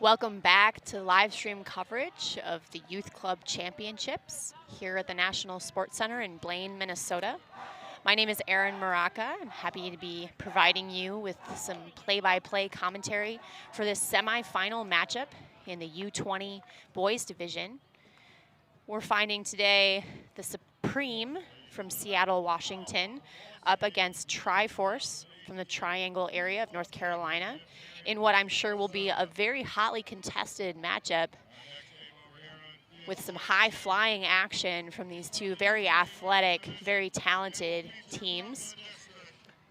Welcome back to live stream coverage of the Youth Club Championships here at the National Sports Center in Blaine, Minnesota. My name is Erin Maraca. I'm happy to be providing you with some play-by-play commentary for this semifinal matchup in the U20 boys division. We're finding today the Supreme from Seattle, Washington, up against Triforce from the Triangle area of North Carolina, in what I'm sure will be a very hotly contested matchup with some high-flying action from these two very athletic, very talented teams.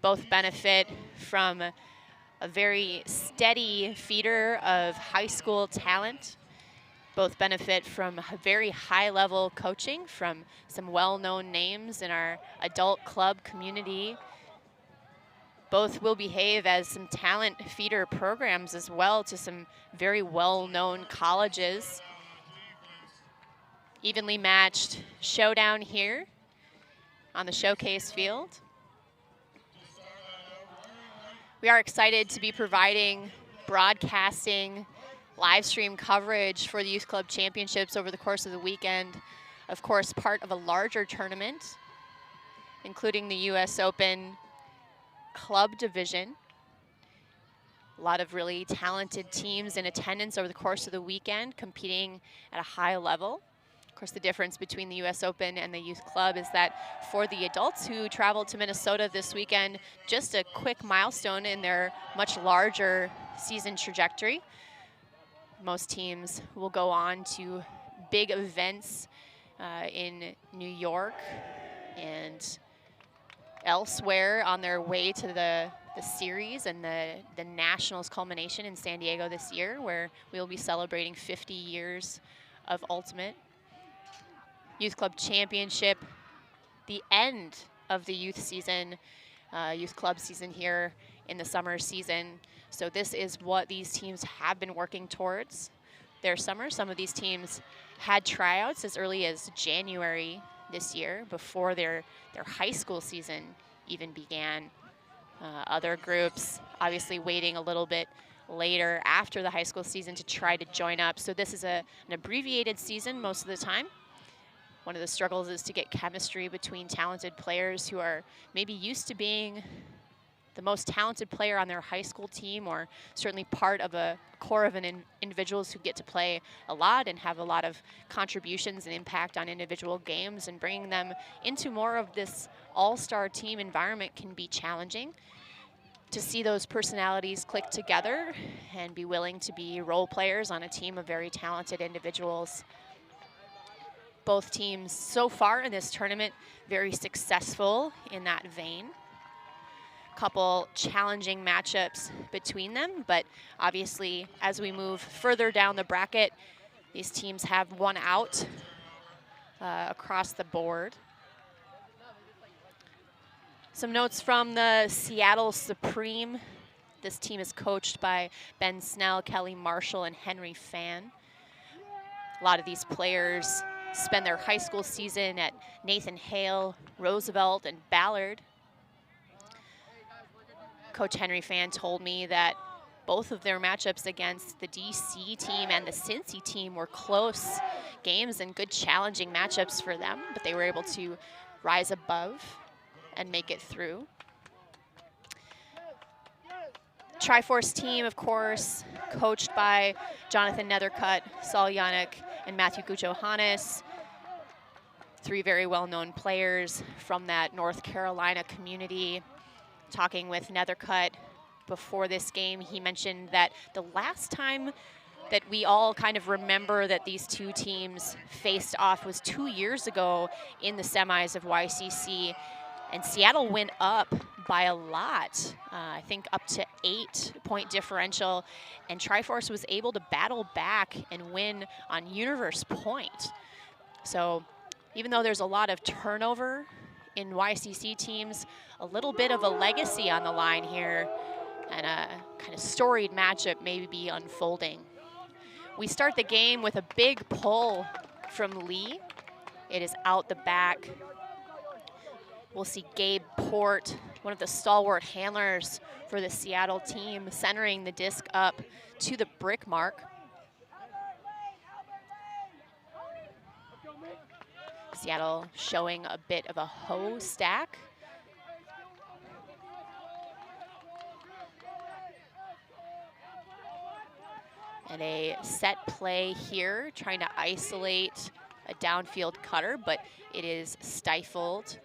Both benefit from a very steady feeder of high school talent. Both benefit from a very high-level coaching from some well-known names in our adult club community. Both will behave as some talent feeder programs as well to some very well-known colleges. Evenly matched showdown here on the showcase field. We are excited to be providing broadcasting live stream coverage for the Youth Club Championships over the course of the weekend. Of course, part of a larger tournament, including the US Open Club Division. A lot of really talented teams in attendance over the course of the weekend, competing at a high level. Of course, the difference between the US Open and the Youth Club is that for the adults who traveled to Minnesota this weekend, just a quick milestone in their much larger season trajectory. Most teams will go on to big events in New York and elsewhere on their way to the series and the Nationals culmination in San Diego this year, where we will be celebrating 50 years of Ultimate. Youth Club Championship, the end of the youth season, youth club season here in the summer season. So this is what these teams have been working towards their summer. Some of these teams had tryouts as early as January this year, before their high school season even began. Other groups obviously waiting a little bit later after the high school season to try to join up. So this is an abbreviated season most of the time. One of the struggles is to get chemistry between talented players who are maybe used to being the most talented player on their high school team, or certainly part of a core of individuals who get to play a lot and have a lot of contributions and impact on individual games, and bringing them into more of this all-star team environment can be challenging. To see those personalities click together and be willing to be role players on a team of very talented individuals. Both teams so far in this tournament very successful in that vein. Couple challenging matchups between them, but obviously as we move further down the bracket, these teams have won out across the board. Some notes from the Seattle Supreme. This team is coached by Ben Snell, Kelly Marshall, and Henry Fan. A lot of these players spend their high school season at Nathan Hale, Roosevelt, and Ballard. Coach Henry Fan told me that both of their matchups against the DC team and the Cincy team were close games and good challenging matchups for them, but they were able to rise above and make it through. Triforce team, of course, coached by Jonathan Nethercutt, Saul Yannick, and Matthew Gujohannes. Three very well-known players from that North Carolina community. Talking with Nethercutt before this game, he mentioned that the last time that we all kind of remember that these two teams faced off was 2 years ago in the semis of YCC, and Seattle went up by a lot, I think up to 8-point differential, and Triforce was able to battle back and win on universe point. So even though there's a lot of turnover in YCC teams, a little bit of a legacy on the line here, and a kind of storied matchup may be unfolding. We start the game with a big pull from Lee. It is out the back. We'll see Gabe Port, one of the stalwart handlers for the Seattle team, centering the disc up to the brick mark. Seattle showing a bit of a hoe stack. And a set play here, trying to isolate a downfield cutter, but it is stifled.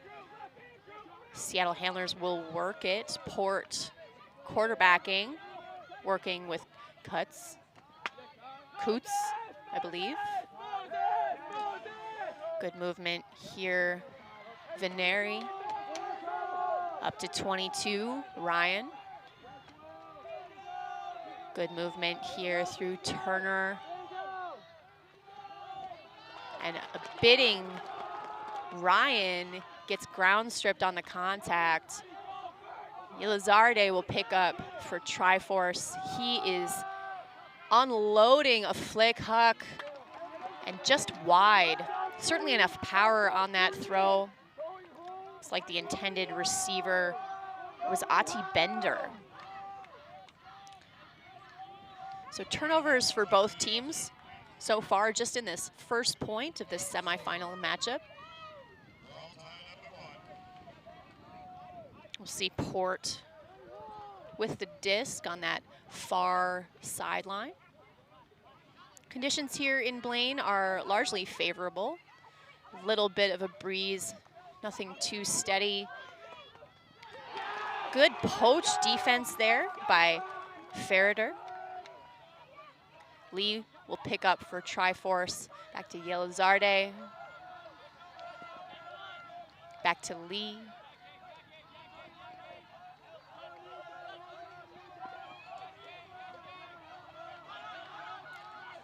Seattle handlers will work it. Port quarterbacking, working with Coots, I believe. Good movement here. Veneri up to 22, Ryan. Good movement here through Turner. And a bidding Ryan gets ground stripped on the contact. Elizarde will pick up for Triforce. He is unloading a flick huck and just wide. Certainly enough power on that throw. It's like the intended receiver was Ati Bender. So turnovers for both teams so far, just in this first point of this semifinal matchup. We'll see Port with the disc on that far sideline. Conditions here in Blaine are largely favorable. A little bit of a breeze, nothing too steady. Good poach defense there by Ferreter. Lee will pick up for Triforce. Back to Elizarde. Back to Lee.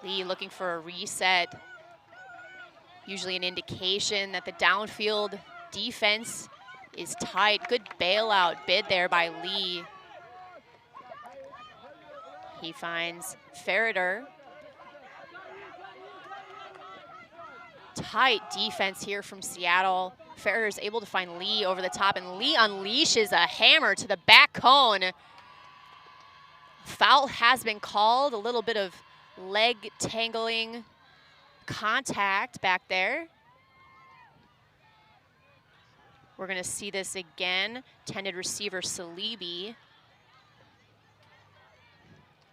Lee looking for a reset. Usually an indication that the downfield defense is tight. Good bailout bid there by Lee. He finds Ferreter. Tight defense here from Seattle. Ferreter is able to find Lee over the top, and Lee unleashes a hammer to the back cone. Foul has been called. A little bit of leg tangling contact back there. We're gonna see this again. Intended receiver Salibi.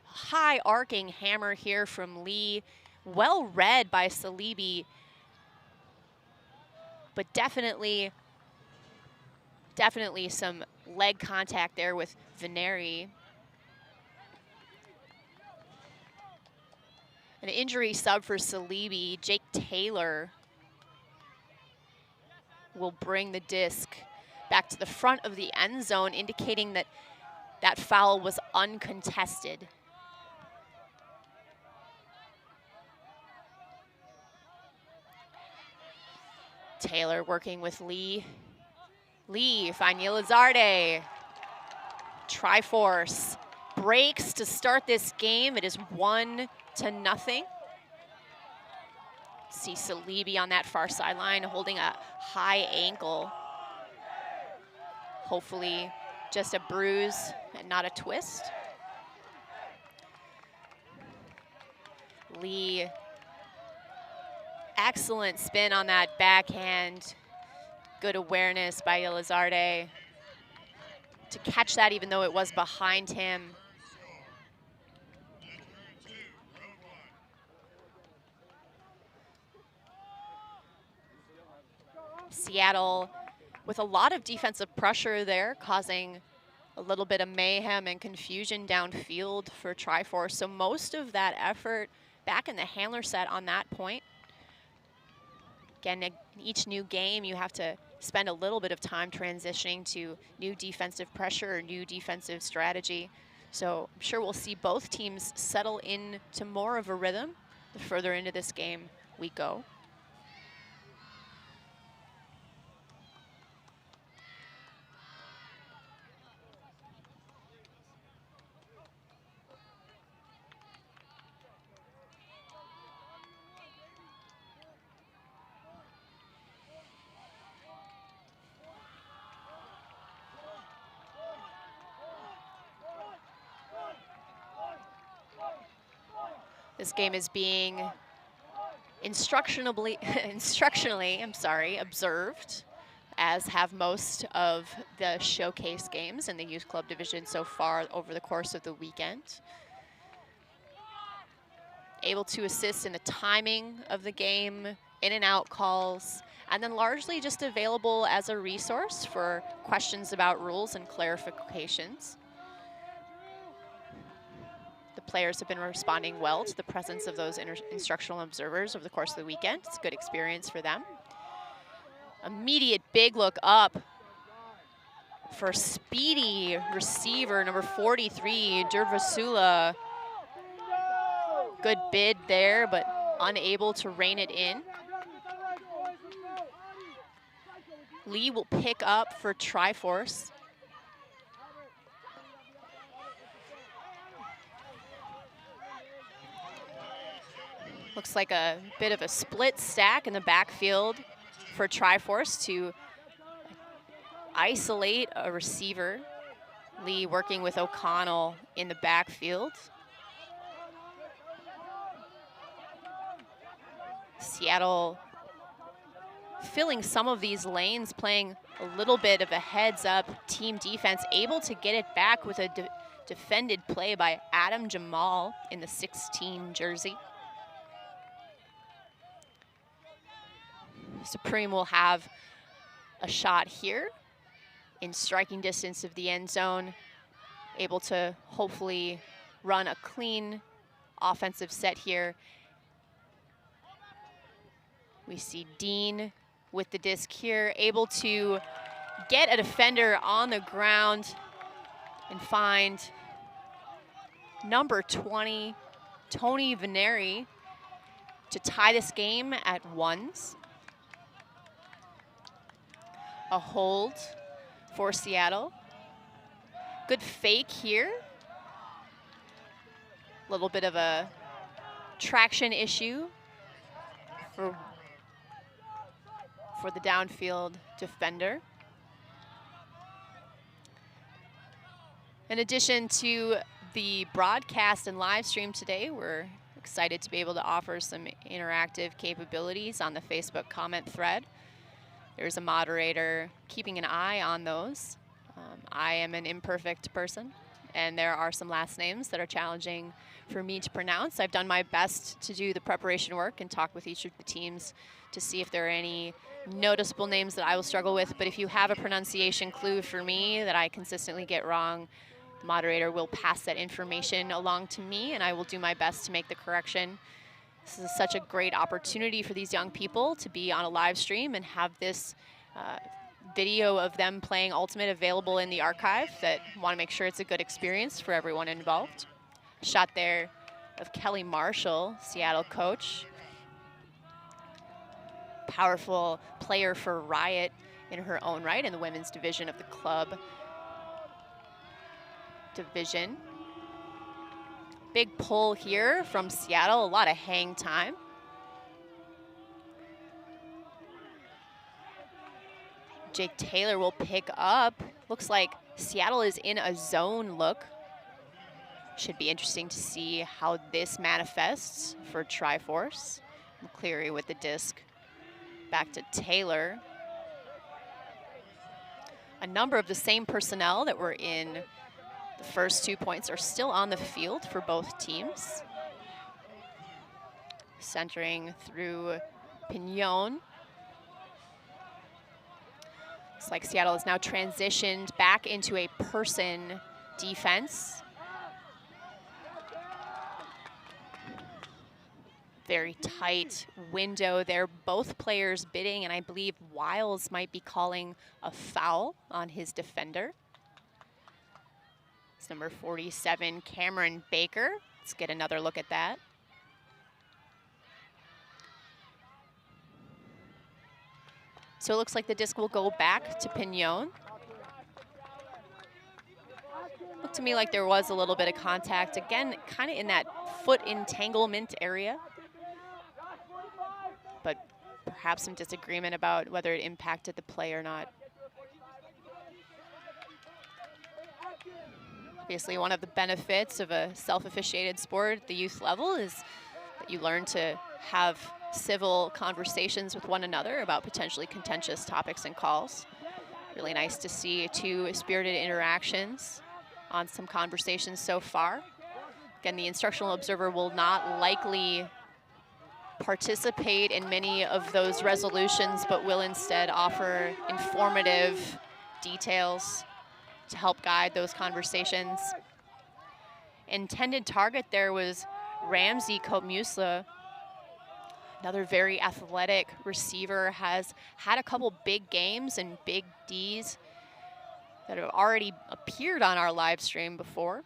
High arcing hammer here from Lee. Well read by Salibi, but definitely some leg contact there with Veneri. An injury sub for Salibi. Jake Taylor will bring the disc back to the front of the end zone, indicating that that foul was uncontested. Taylor working with Lee. Lee, find Elizarde. Triforce breaks to start this game. It is 1-0. See Salibi on that far sideline holding a high ankle. Hopefully just a bruise and not a twist. Lee, excellent spin on that backhand. Good awareness by Elizarde to catch that even though it was behind him. Seattle with a lot of defensive pressure there, causing a little bit of mayhem and confusion downfield for Triforce. So most of that effort back in the handler set on that point. Again, in each new game, you have to spend a little bit of time transitioning to new defensive pressure or new defensive strategy. So I'm sure we'll see both teams settle into more of a rhythm the further into this game we go. This game is being instructionally, I'm sorry, observed, as have most of the showcase games in the youth club division so far over the course of the weekend. Able to assist in the timing of the game, in and out calls, and then largely just available as a resource for questions about rules and clarifications. The players have been responding well to the presence of those instructional observers over the course of the weekend. It's a good experience for them. Immediate big look up for speedy receiver, number 43, Dervasula. Good bid there, but unable to rein it in. Lee will pick up for Triforce. Looks like a bit of a split stack in the backfield for Triforce to isolate a receiver. Lee working with O'Connell in the backfield. Seattle filling some of these lanes, playing a little bit of a heads-up team defense, able to get it back with a defended play by Adam Jamal in the 16 jersey. Supreme will have a shot here in striking distance of the end zone, able to hopefully run a clean offensive set here. We see Dean with the disc here, able to get a defender on the ground and find number 20, Tony Veneri, to tie this game at ones. A hold for Seattle. Good fake here. A little bit of a traction issue for the downfield defender. In addition to the broadcast and live stream today, we're excited to be able to offer some interactive capabilities on the Facebook comment thread. There's a moderator keeping an eye on those. I am an imperfect person, and there are some last names that are challenging for me to pronounce. I've done my best to do the preparation work and talk with each of the teams to see if there are any noticeable names that I will struggle with. But if you have a pronunciation clue for me that I consistently get wrong, the moderator will pass that information along to me, and I will do my best to make the correction. This is such a great opportunity for these young people to be on a live stream and have this video of them playing Ultimate available in the archive, that want to make sure it's a good experience for everyone involved. Shot there of Kelly Marshall, Seattle coach. Powerful player for Riot in her own right in the women's division of the club division. Big pull here from Seattle, a lot of hang time. Jake Taylor will pick up. Looks like Seattle is in a zone look. Should be interesting to see how this manifests for Triforce. McCleary with the disc. Back to Taylor. A number of the same personnel that were in the first 2 points are still on the field for both teams. Centering through Pignon. Looks like Seattle has now transitioned back into a person defense. Very tight window there. Both players bidding, and I believe Wiles might be calling a foul on his defender. It's number 47, Cameron Baker. Let's get another look at that. So it looks like the disc will go back to Pignon. Looked to me like there was a little bit of contact. Again, kind of in that foot entanglement area. But perhaps some disagreement about whether it impacted the play or not. Obviously, one of the benefits of a self-officiated sport at the youth level is that you learn to have civil conversations with one another about potentially contentious topics and calls. Really nice to see two spirited interactions on some conversations so far. Again, the instructional observer will not likely participate in many of those resolutions, but will instead offer informative details to help guide those conversations. Intended target there was Ramsey Komusla, another very athletic receiver, has had a couple big games and big Ds that have already appeared on our live stream before.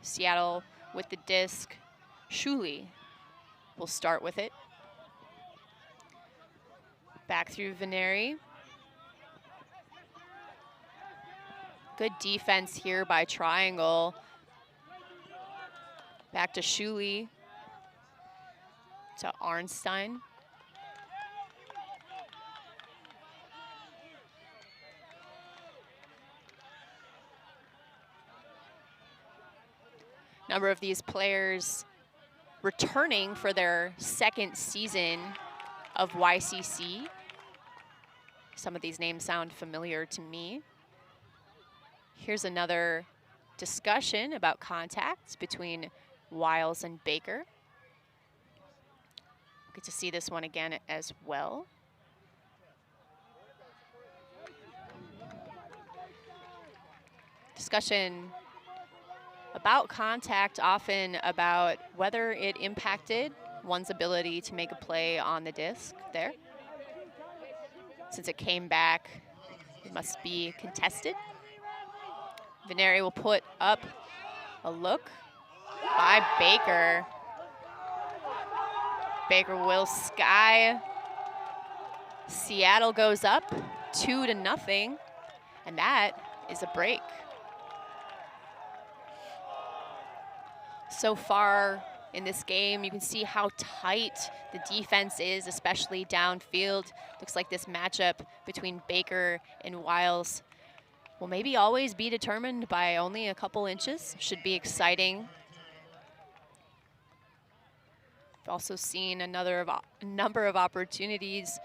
Seattle with the disc. Shuli will start with it. Back through Veneri. Good defense here by Triangle. Back to Shuli. To Arnstein. Number of these players returning for their second season of YCC. Some of these names sound familiar to me. Here's another discussion about contacts between Wiles and Baker. Get to see this one again as well. Discussion about contact, often about whether it impacted one's ability to make a play on the disc there. Since it came back, it must be contested. Veneri will put up a look by Baker. Baker will sky. Seattle goes up 2-0, and that is a break. So far in this game, you can see how tight the defense is, especially downfield. Looks like this matchup between Baker and Wiles will maybe always be determined by only a couple inches. Should be exciting. I've also seen a number of opportunities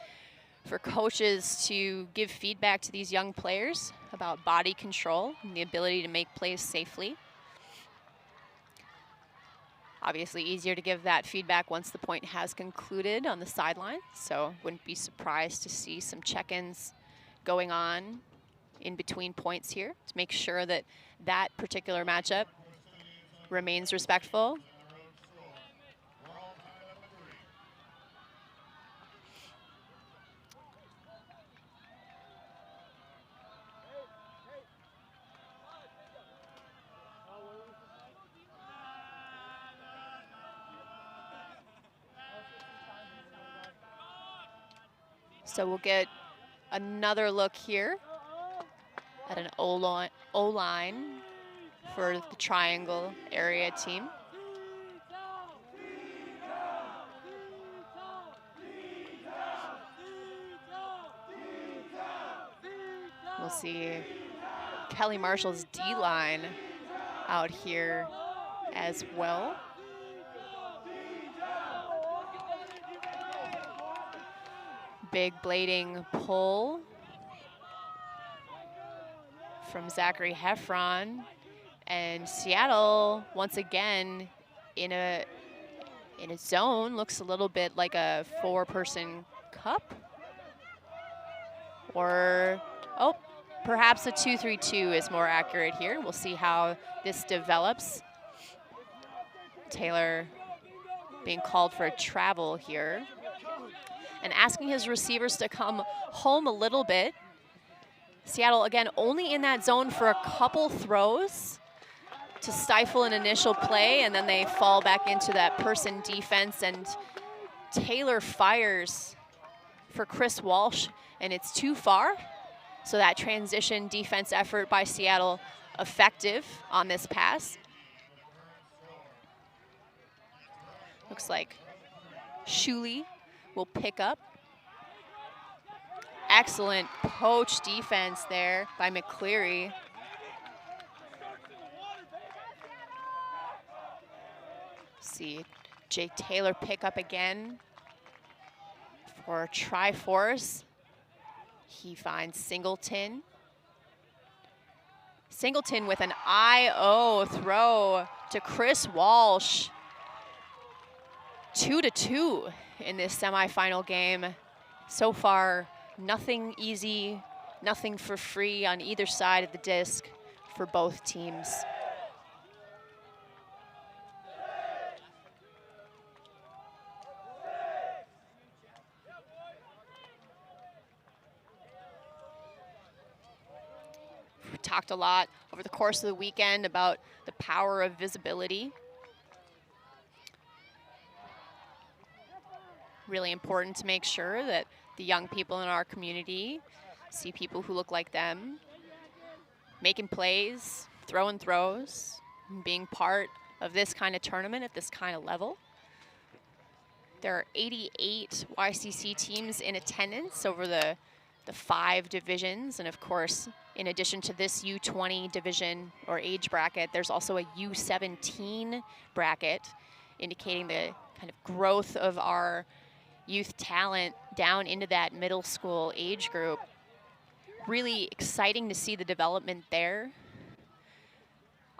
for coaches to give feedback to these young players about body control and the ability to make plays safely. Obviously easier to give that feedback once the point has concluded on the sideline, so wouldn't be surprised to see some check-ins going on in between points here to make sure that that particular matchup remains respectful. So we'll get another look here at an O-line for the Triangle area team. We'll see Kelly Marshall's D-line out here as well. Big blading pull from Zachary Heffron, and Seattle once again in a zone. Looks a little bit like a 4-person cup, or perhaps a 2-3-2 is more accurate here. We'll see how this develops. Taylor being called for a travel here, and asking his receivers to come home a little bit. Seattle, again, only in that zone for a couple throws to stifle an initial play, and then they fall back into that person defense, and Taylor fires for Chris Walsh, and it's too far. So that transition defense effort by Seattle effective on this pass. Looks like Shuli will pick up. Excellent poach defense there by McCleary. See, Jake Taylor pick up again for Triforce. He finds Singleton. Singleton with an IO throw to Chris Walsh. 2-2 in this semifinal game. So far, nothing easy, nothing for free on either side of the disc for both teams. We talked a lot over the course of the weekend about the power of visibility. Really important to make sure that the young people in our community see people who look like them, making plays, throwing throws, and being part of this kind of tournament at this kind of level. There are 88 YCC teams in attendance over the 5 divisions, and of course, in addition to this U20 division or age bracket, there's also a U17 bracket, indicating the kind of growth of our youth talent down into that middle school age group. Really exciting to see the development there.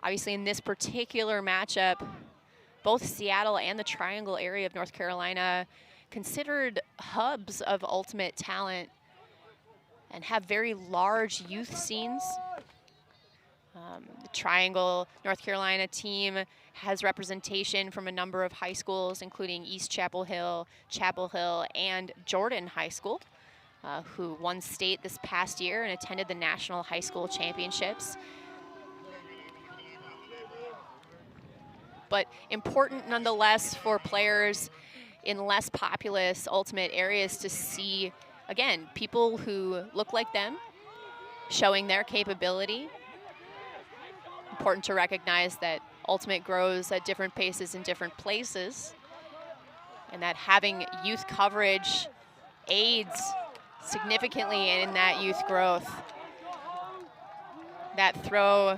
Obviously, in this particular matchup, both Seattle and the Triangle area of North Carolina considered hubs of ultimate talent and have very large youth scenes. The Triangle North Carolina team has representation from a number of high schools, including East Chapel Hill, and Jordan High School, who won state this past year and attended the National High School Championships. But important nonetheless for players in less populous ultimate areas to see, again, people who look like them, showing their capability. Important to recognize that ultimate grows at different paces in different places, and that having youth coverage aids significantly in that youth growth. That throw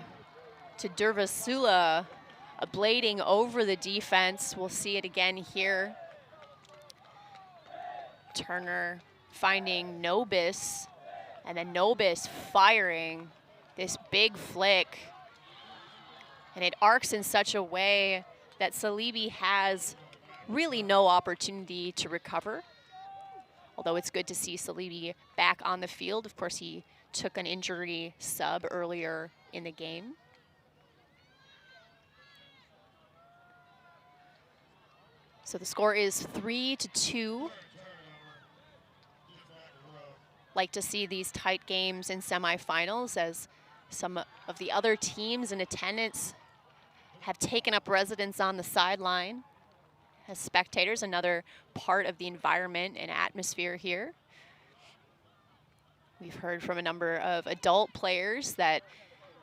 to Dervasula, blading over the defense. We'll see it again here. Turner finding Nobis, and then Nobis firing this big flick. And it arcs in such a way that Salibi has really no opportunity to recover. Although it's good to see Salibi back on the field. Of course, he took an injury sub earlier in the game. So the score is 3-2. Like to see these tight games in semifinals, as some of the other teams in attendance have taken up residence on the sideline as spectators, another part of the environment and atmosphere here. We've heard from a number of adult players that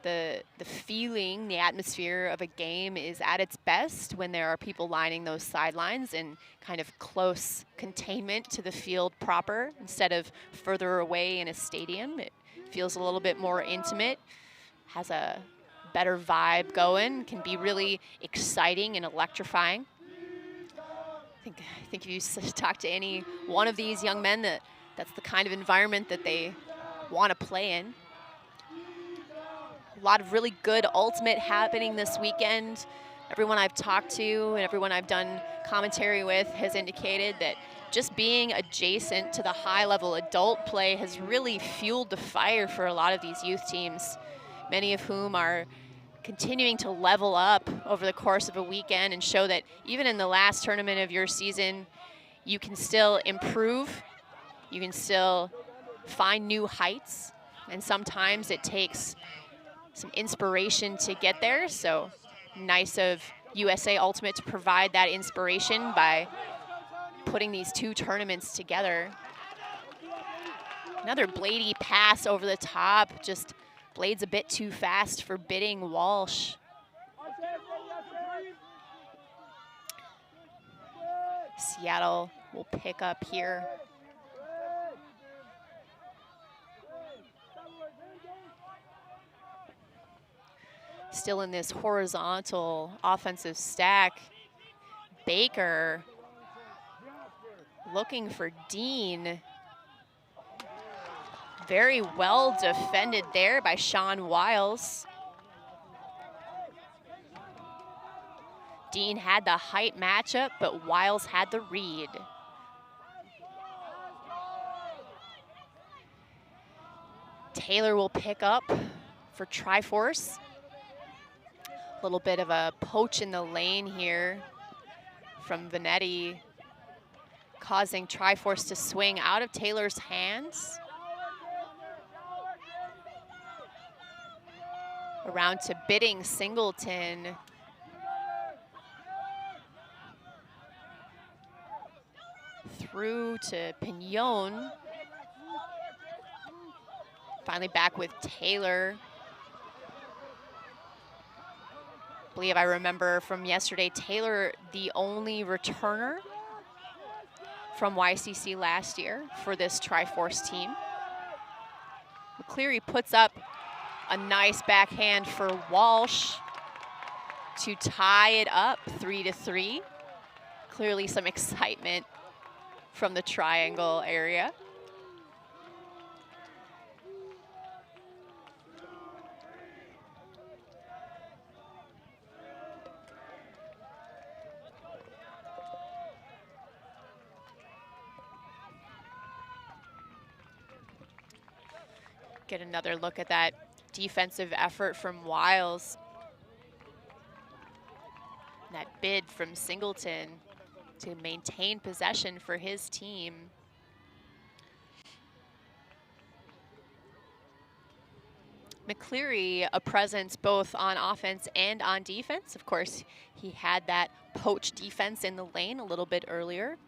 the feeling, the atmosphere of a game is at its best when there are people lining those sidelines in kind of close containment to the field proper instead of further away in a stadium. It feels a little bit more intimate, has a better vibe going, can be really exciting and electrifying. I think if you talk to any one of these young men, that's the kind of environment that they want to play in. A lot of really good ultimate happening this weekend. Everyone I've talked to and everyone I've done commentary with has indicated that just being adjacent to the high-level adult play has really fueled the fire for a lot of these youth teams, many of whom are continuing to level up over the course of a weekend and show that even in the last tournament of your season, you can still improve, you can still find new heights, and sometimes it takes some inspiration to get there. So nice of USA Ultimate to provide that inspiration by putting these two tournaments together. Another bladey pass over the top, just blades a bit too fast for bidding Walsh. Seattle will pick up here. Still in this horizontal offensive stack. Baker looking for Dean. Very well defended there by Sean Wiles. Dean had the height matchup, but Wiles had the read. Taylor will pick up for Triforce. A little bit of a poach in the lane here from Vanetti, causing Triforce to swing out of Taylor's hands. Around to Bidding Singleton. Through to Pignon. Finally back with Taylor. I believe I remember from yesterday, Taylor, the only returner from YCC last year for this Triforce team. McCleary puts up a nice backhand for Walsh to tie it up 3-3. Clearly some excitement from the triangle area. Get another look at that defensive effort from Wiles. That bid from Singleton to maintain possession for his team. McCleary, a presence both on offense and on defense. Of course, he had that poach defense in the lane a little bit earlier.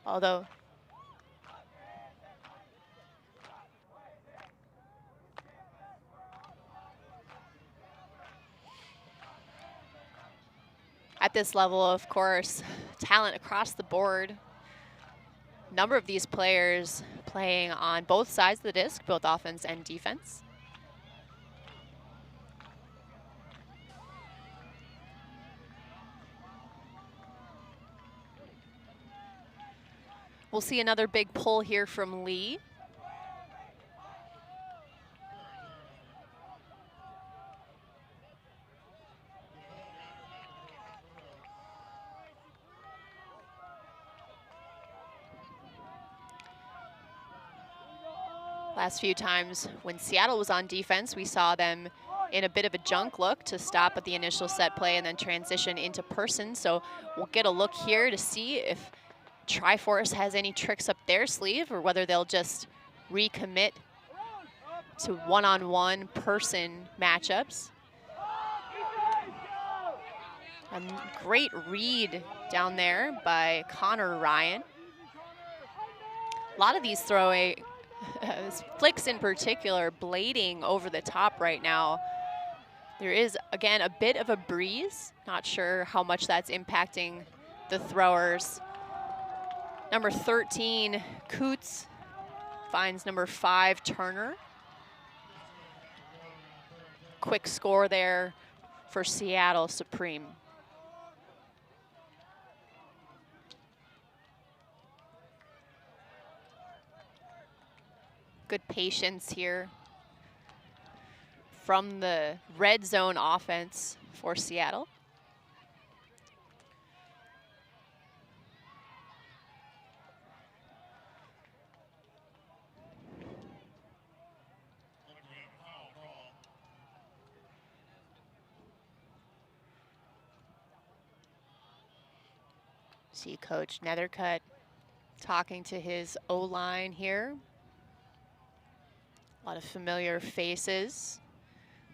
Although at this level, of course, talent across the board. Number of these players playing on both sides of the disc, both offense and defense. We'll see another big pull here from Lee. Last few times when Seattle was on defense, we saw them in a bit of a junk look to stop at the initial set play and then transition into person. So we'll get a look here to see if Triforce has any tricks up their sleeve or whether they'll just recommit to one-on-one person matchups. A great read down there by Connor Ryan. A lot of these throwing flicks in particular blading over the top right now. There is, again, a bit of a breeze. Not sure how much that's impacting the throwers. Number 13, Coots, finds number 5, Turner. Quick score there for Seattle Supreme. Good patience here from the red zone offense for Seattle. See Coach Nethercutt talking to his O-line here. A lot of familiar faces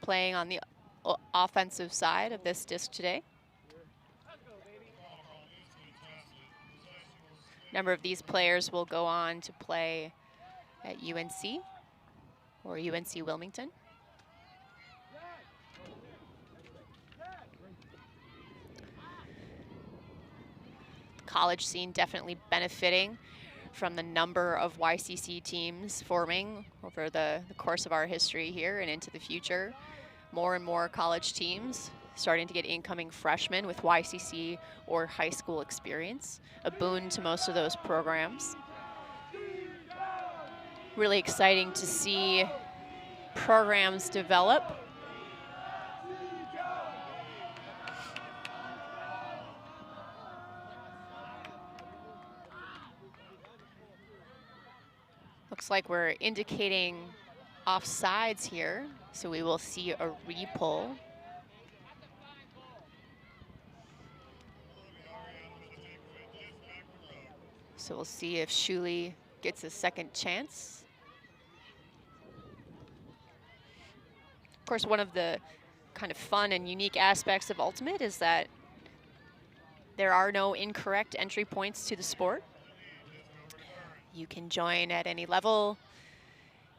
playing on the offensive side of this disc today. A number of these players will go on to play at UNC or UNC Wilmington. College scene definitely benefiting from the number of YCC teams forming over the course of our history here and into the future. More and more college teams starting to get incoming freshmen with YCC or high school experience, a boon to most of those programs. Really exciting to see programs develop. Looks like we're indicating offsides here, so we will see a repull. So we'll see if Shuli gets a second chance. Of course, one of the kind of fun and unique aspects of Ultimate is that there are no incorrect entry points to the sport. You can join at any level.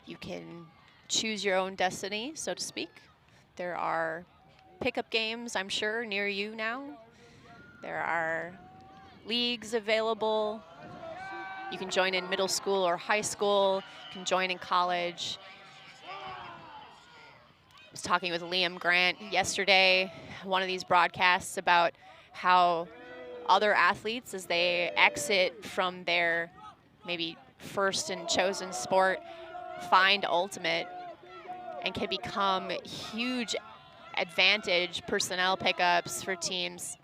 You can choose your own destiny, so to speak. There are pickup games, I'm sure, near you now. There are leagues available. You can join in middle school or high school. You can join in college. I was talking with Liam Grant yesterday, one of these broadcasts, about how other athletes, as they exit from their maybe first and chosen sport, find Ultimate and can become huge advantage personnel pickups for teams.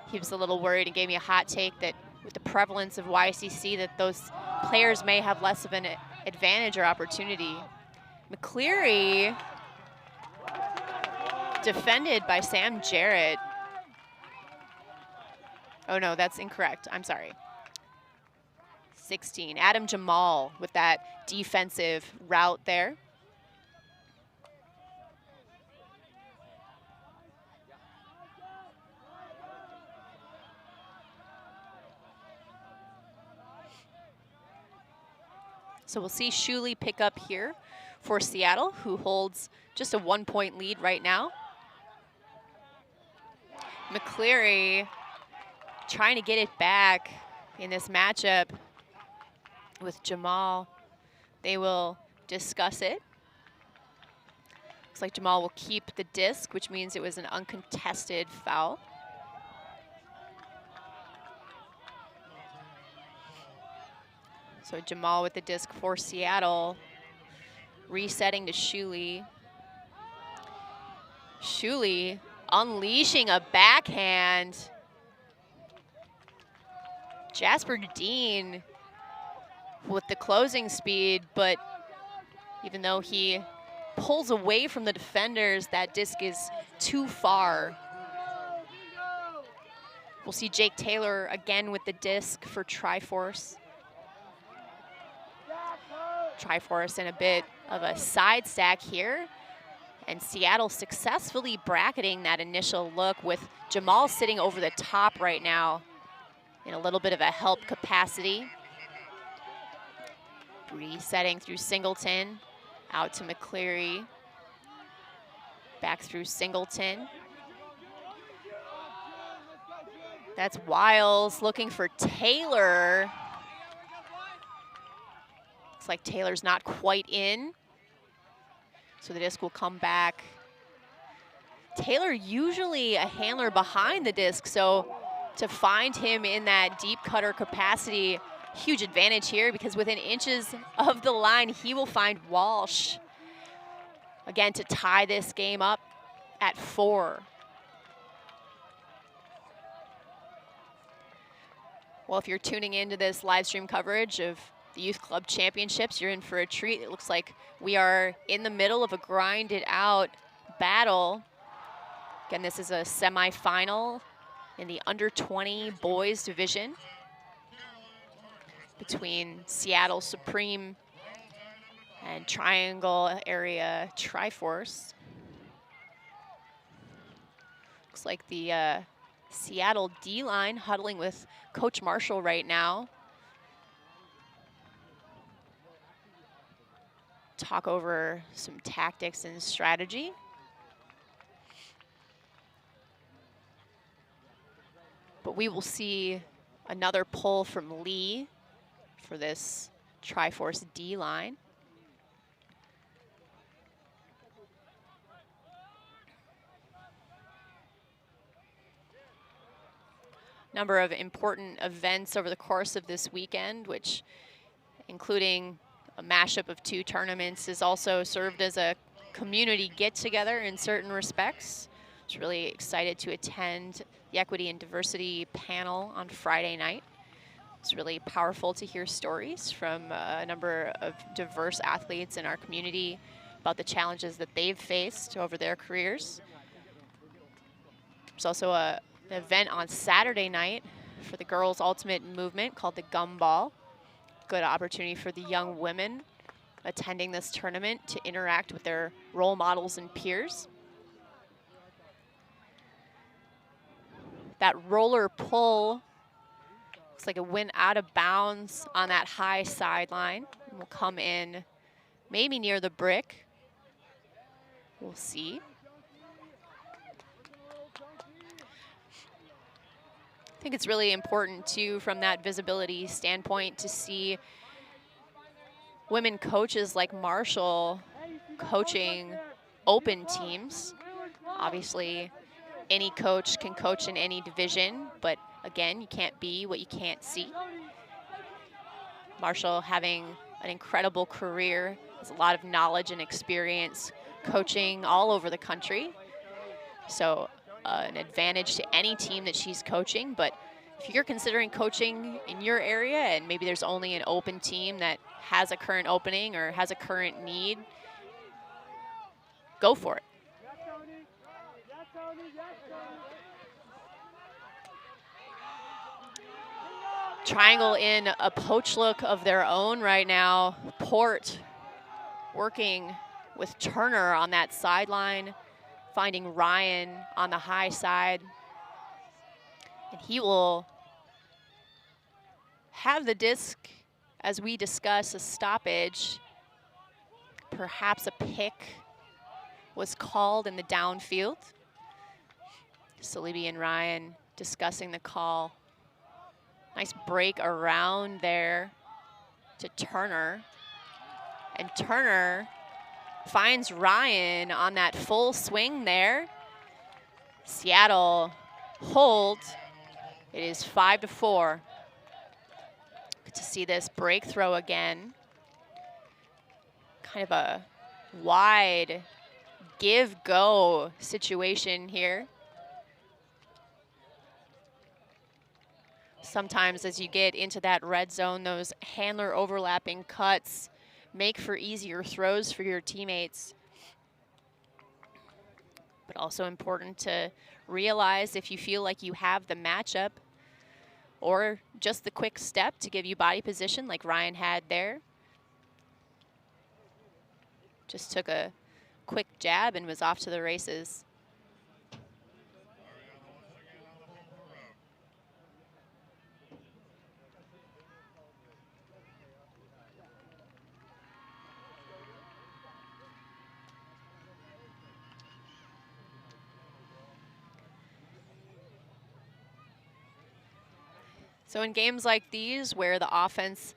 He was a little worried and gave me a hot take that with the prevalence of YCC, that those players may have less of an advantage or opportunity. McCleary defended by Sam Jarrett. Oh no, that's incorrect, I'm sorry. 16, Adam Jamal with that defensive route there. So we'll see Shuli pick up here for Seattle, who holds just a 1-point lead right now. McCleary trying to get it back in this matchup with Jamal. They will discuss it. Looks like Jamal will keep the disc, which means it was an uncontested foul. So Jamal with the disc for Seattle, resetting to Shuli. Shuli unleashing a backhand. Jasper Dean with the closing speed, but even though he pulls away from the defenders, that disc is too far. We'll see Jake Taylor again with the disc for Triforce. Triforce in a bit of a side stack here. And Seattle successfully bracketing that initial look with Jamal sitting over the top right now in a little bit of a help capacity. Resetting through Singleton, out to McCleary. Back through Singleton. That's Wiles looking for Taylor. Looks like Taylor's not quite in. So the disc will come back. Taylor usually a handler behind the disc, so to find him in that deep cutter capacity, huge advantage here, because within inches of the line, he will find Walsh. Again, to tie this game up at 4. Well, if you're tuning into this live stream coverage of the Youth Club Championships, you're in for a treat. It looks like we are in the middle of a grinded out battle. Again, this is a semifinal in the under 20 boys division between Seattle Supreme and Triangle area Triforce. Looks like the Seattle D-line huddling with Coach Marshall right now. Talk over some tactics and strategy. But we will see another pull from Lee for this Triforce D line. Number of important events over the course of this weekend, which including a mashup of 2 tournaments, has also served as a community get-together in certain respects. I was really excited to attend the Equity and Diversity panel on Friday night. It's really powerful to hear stories from a number of diverse athletes in our community about the challenges that they've faced over their careers. There's also an event on Saturday night for the girls' ultimate movement called the Gumball. Good opportunity for the young women attending this tournament to interact with their role models and peers. That roller pull looks like it went out of bounds on that high sideline. Will come in maybe near the brick. We'll see. I think it's really important too, from that visibility standpoint, to see women coaches like Marshall coaching open teams. Obviously, any coach can coach in any division, but again, you can't be what you can't see. Marshall having an incredible career, has a lot of knowledge and experience coaching all over the country. So an advantage to any team that she's coaching, but if you're considering coaching in your area and maybe there's only an open team that has a current opening or has a current need, go for it. Triangle in a poach look of their own right now. Port working with Turner on that sideline, finding Ryan on the high side. And he will have the disc, as we discuss, a stoppage. Perhaps a pick was called in the downfield. Salibi and Ryan discussing the call. Nice break around there to Turner. And Turner finds Ryan on that full swing there. Seattle hold. It is 5-4. Good to see this break throw again. Kind of a wide give-go situation here. Sometimes as you get into that red zone, those handler overlapping cuts make for easier throws for your teammates. But also important to realize if you feel like you have the matchup or just the quick step to give you body position like Ryan had there. Just took a quick jab and was off to the races. So in games like these where the offense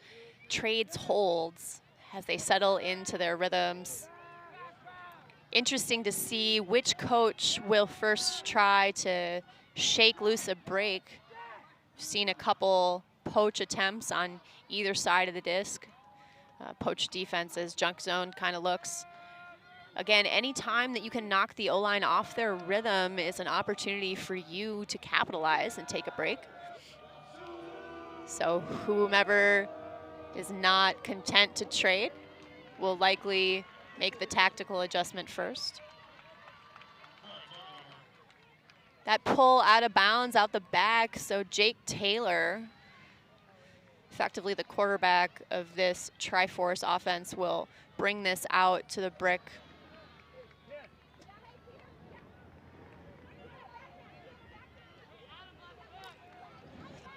trades holds as they settle into their rhythms, interesting to see which coach will first try to shake loose a break. We've seen a couple poach attempts on either side of the disc. Poach defenses, junk zone kind of looks. Again, any time that you can knock the O-line off their rhythm is an opportunity for you to capitalize and take a break. So whomever is not content to trade will likely make the tactical adjustment first. That pull out of bounds, out the back, so Jake Taylor, effectively the quarterback of this Triforce offense, will bring this out to the brick.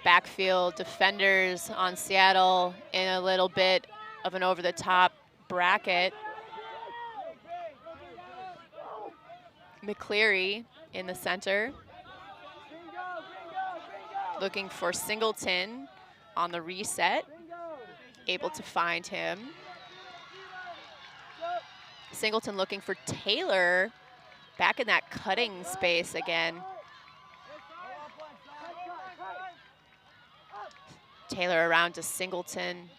Backfield defenders on Seattle in a little bit of an over-the-top bracket. McCleary in the center, looking for Singleton on the reset, able to find him. Singleton looking for Taylor, back in that cutting space again. Taylor around to Singleton.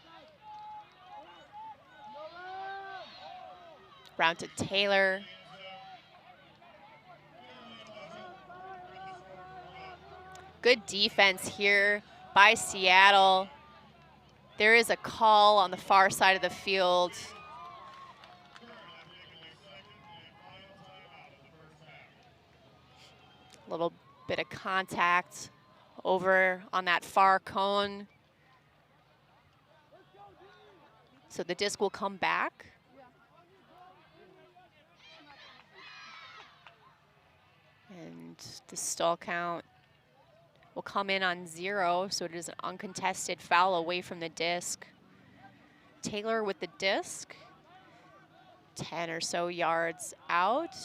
Round to Taylor. Good defense here by Seattle. There is a call on the far side of the field. A little bit of contact over on that far cone. So the disc will come back. And the stall count will come in on 0, so it is an uncontested foul away from the disc. Taylor with the disc, 10 or so yards out.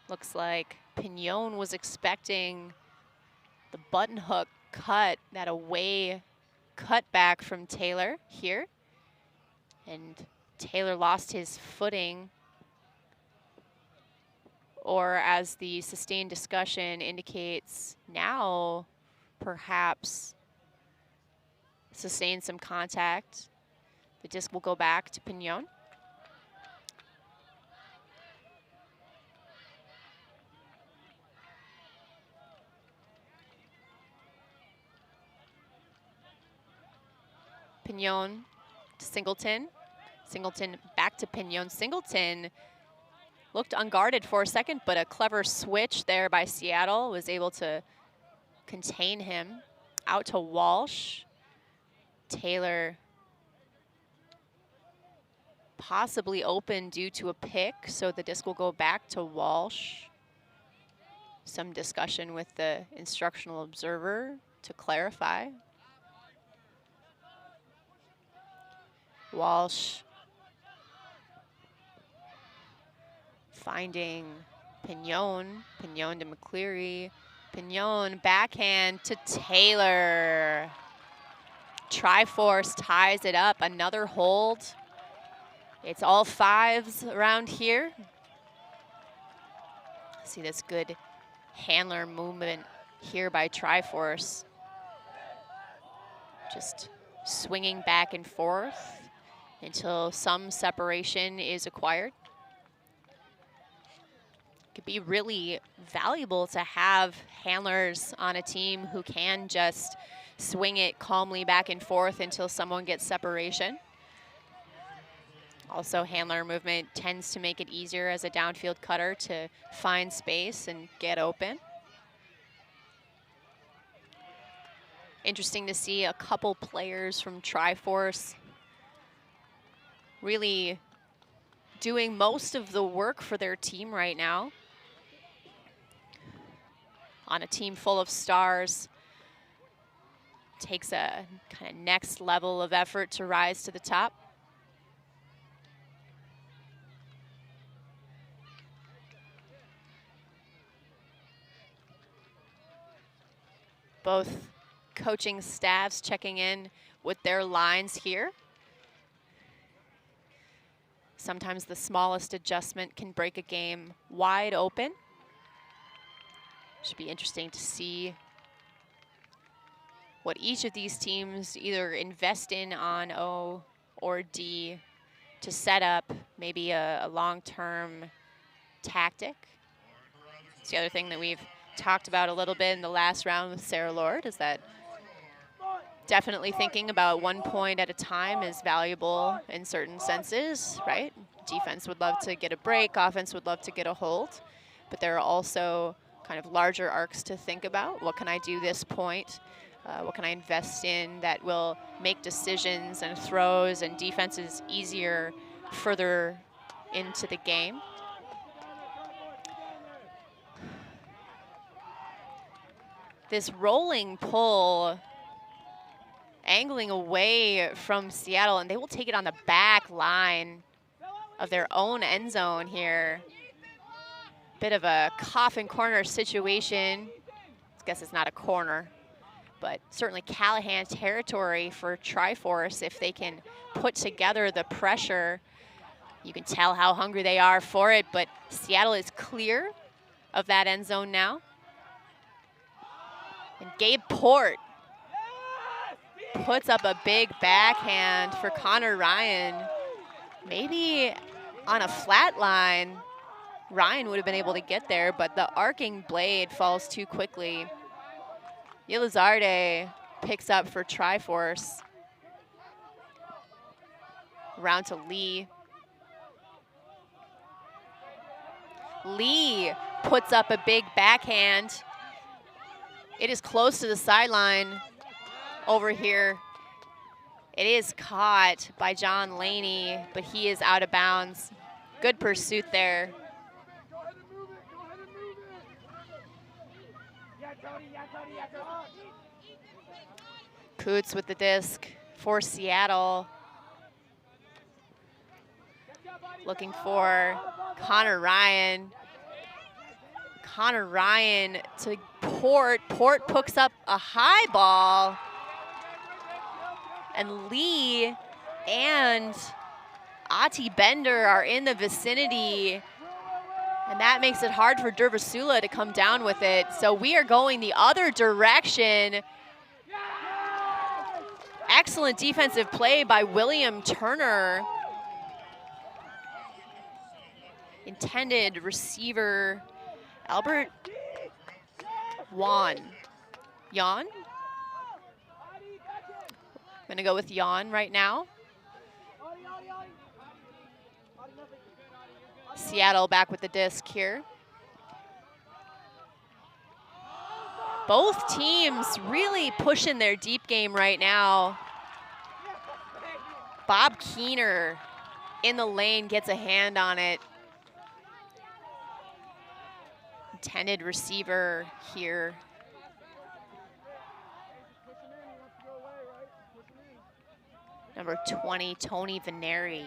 Looks like Pignon was expecting the button hook cut, that away cut back from Taylor here. And Taylor lost his footing, or as the sustained discussion indicates now, perhaps sustained some contact. The disc will go back to Pignon. Pignon to Singleton. Singleton back to Pignon. Singleton looked unguarded for a second, but a clever switch there by Seattle was able to contain him. Out to Walsh. Taylor possibly open due to a pick, so the disc will go back to Walsh. Some discussion with the instructional observer to clarify. Walsh finding Pignon. Pignon to McCleary. Pignon backhand to Taylor. Triforce ties it up. Another hold. It's all 5s around here. See this good handler movement here by Triforce. Just swinging back and forth until some separation is acquired. Could be really valuable to have handlers on a team who can just swing it calmly back and forth until someone gets separation. Also, handler movement tends to make it easier as a downfield cutter to find space and get open. Interesting to see a couple players from Triforce really doing most of the work for their team right now. On a team full of stars, takes a kind of next level of effort to rise to the top. Both coaching staffs checking in with their lines here. Sometimes the smallest adjustment can break a game wide open. Should be interesting to see what each of these teams either invest in on O or D to set up maybe a long-term tactic. It's the other thing that we've talked about a little bit in the last round with Sarah Lord, is that definitely thinking about 1 point at a time is valuable in certain senses, right? Defense would love to get a break, offense would love to get a hold, but there are also kind of larger arcs to think about. What can I do this point? What can I invest in that will make decisions and throws and defenses easier further into the game? This rolling pull angling away from Seattle, and they will take it on the back line of their own end zone here. Bit of a coffin corner situation. I guess it's not a corner, but certainly Callahan territory for Triforce if they can put together the pressure You can tell how hungry they are for it, but Seattle is clear of that end zone now. And Gabe Port puts up a big backhand for Connor Ryan. Maybe on a flat line, Ryan would have been able to get there, but the arcing blade falls too quickly. Yelizarde picks up for Triforce. Around to Lee. Lee puts up a big backhand. It is close to the sideline over here. It is caught by John Laney, but he is out of bounds. Good pursuit there. Coots with the disc for Seattle. Looking for Connor Ryan. Connor Ryan to Port. Port picks up a high ball. And Lee and Ati Bender are in the vicinity. And that makes it hard for Dervasula to come down with it. So we are going the other direction. Excellent defensive play by William Turner. Intended receiver, Albert Jan. I'm gonna go with Jan right now. Seattle back with the disc here. Both teams really pushing their deep game right now. Bob Keener in the lane gets a hand on it. Intended receiver here. Number 20, Tony Veneri.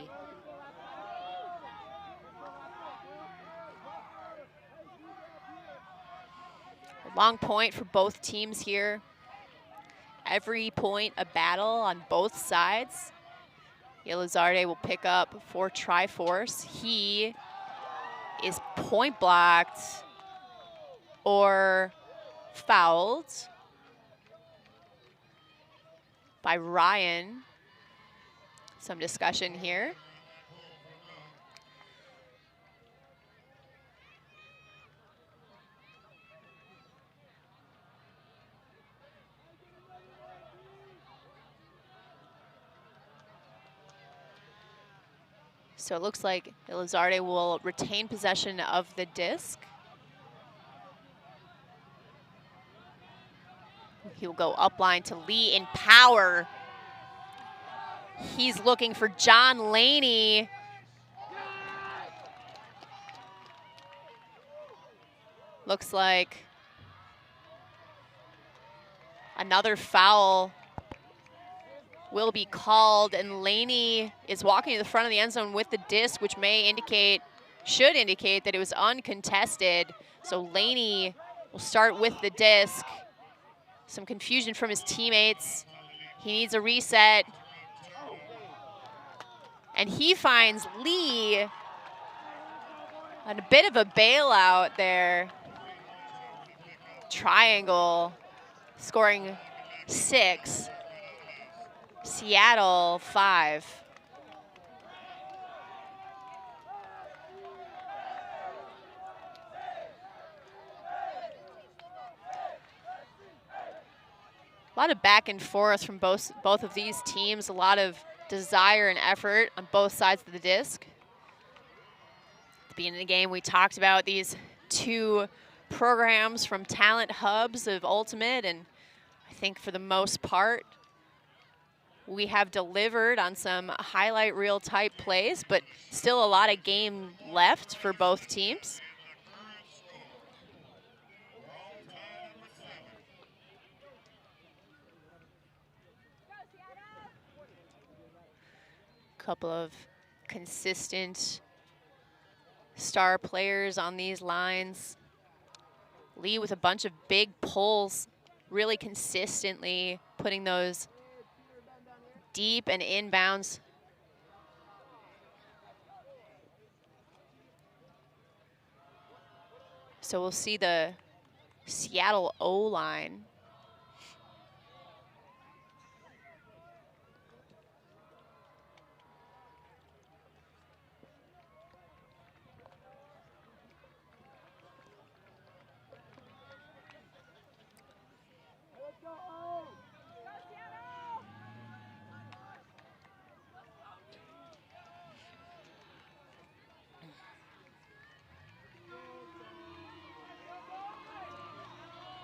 Long point for both teams here. Every point a battle on both sides. Yelizarde will pick up for Triforce. He is point blocked or fouled by Ryan. Some discussion here. So it looks like Yelizarde will retain possession of the disc. He will go upline to Lee in power. He's looking for John Laney. Looks like another foul will be called, and Laney is walking to the front of the end zone with the disc, which should indicate that it was uncontested. So Laney will start with the disc. Some confusion from his teammates. He needs a reset. And he finds Lee on a bit of a bailout there. Triangle, scoring 6. Seattle 5. A lot of back and forth from both of these teams. A lot of desire and effort on both sides of the disc. At the beginning of the game, we talked about these two programs from talent hubs of Ultimate, and I think for the most part, we have delivered on some highlight reel type plays, but still a lot of game left for both teams. Couple of consistent star players on these lines. Lee with a bunch of big pulls, really consistently putting those deep and inbounds So we'll see the Seattle O-line.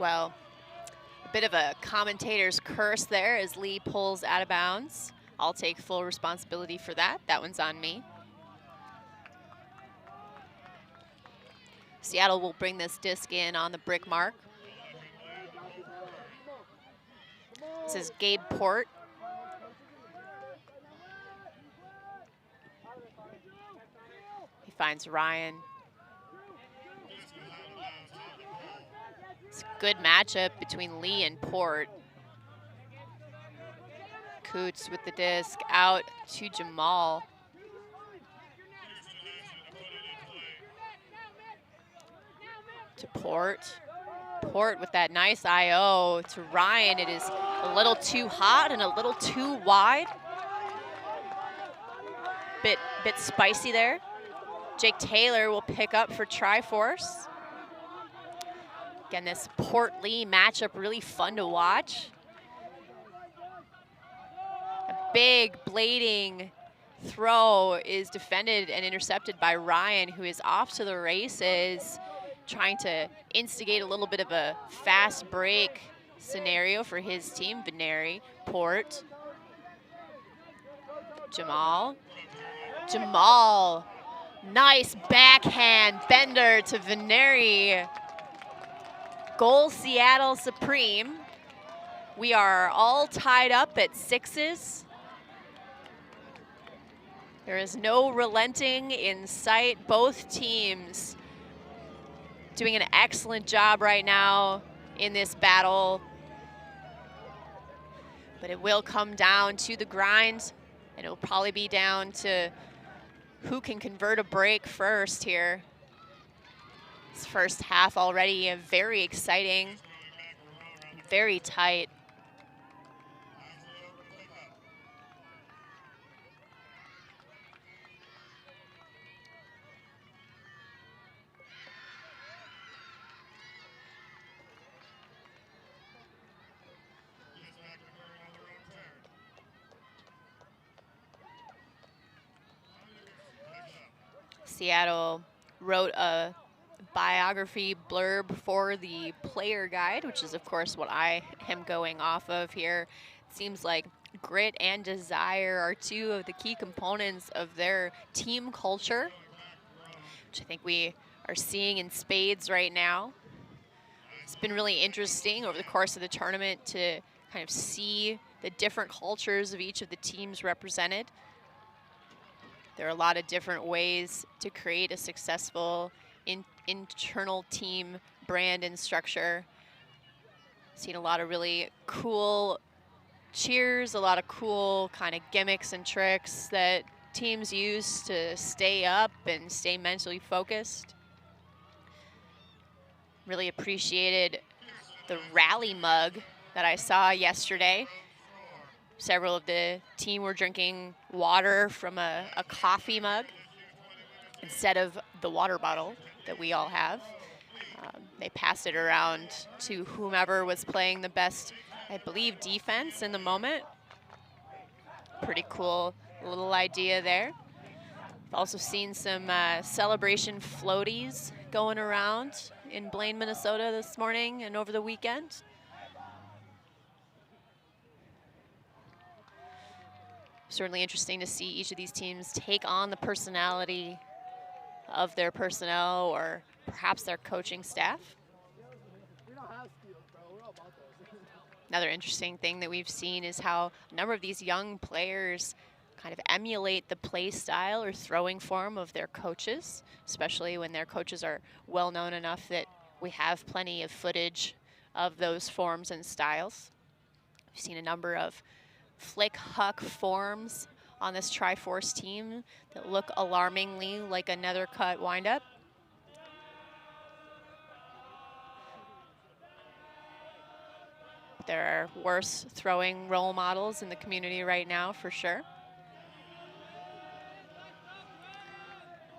Well, a bit of a commentator's curse there as Lee pulls out of bounds. I'll take full responsibility for that. That one's on me. Seattle will bring this disc in on the brick mark. This is Gabe Port. He finds Ryan. It's a good matchup between Lee and Port. Coots with the disc out to Jamal. To Port. Port with that nice IO to Ryan. It is a little too hot and a little too wide. Bit spicy there. Jake Taylor will pick up for Triforce. Again, this Port-Lee matchup really fun to watch. A big blading throw is defended and intercepted by Ryan, who is off to the races, trying to instigate a little bit of a fast break scenario for his team. Veneri, Port, Jamal. Jamal, nice backhand bender to Veneri. Goal Seattle Supreme. We are all tied up at 6s. There is no relenting in sight. Both teams doing an excellent job right now in this battle. But it will come down to the grind, and it will probably be down to who can convert a break first here. This first half already very exciting, very tight. Seattle wrote a biography blurb for the player guide, which is of course what I am going off of here. It seems like grit and desire are two of the key components of their team culture, which I think we are seeing in spades right now. It's been really interesting over the course of the tournament to kind of see the different cultures of each of the teams represented. There are a lot of different ways to create a successful internal team brand and structure. Seen a lot of really cool cheers, a lot of cool kind of gimmicks and tricks that teams use to stay up and stay mentally focused. Really appreciated the rally mug that I saw yesterday. Several of the team were drinking water from a coffee mug instead of the water bottle that we all have. They passed it around to whomever was playing the best, I believe, defense in the moment. Pretty cool little idea there. I've also seen some celebration floaties going around in Blaine, Minnesota this morning and over the weekend. Certainly interesting to see each of these teams take on the personality of their personnel or perhaps their coaching staff. Another interesting thing that we've seen is how a number of these young players kind of emulate the play style or throwing form of their coaches, especially when their coaches are well known enough that we have plenty of footage of those forms and styles. We've seen a number of flick huck forms on this Triforce team that look alarmingly like another cut windup. There are worse throwing role models in the community right now, for sure.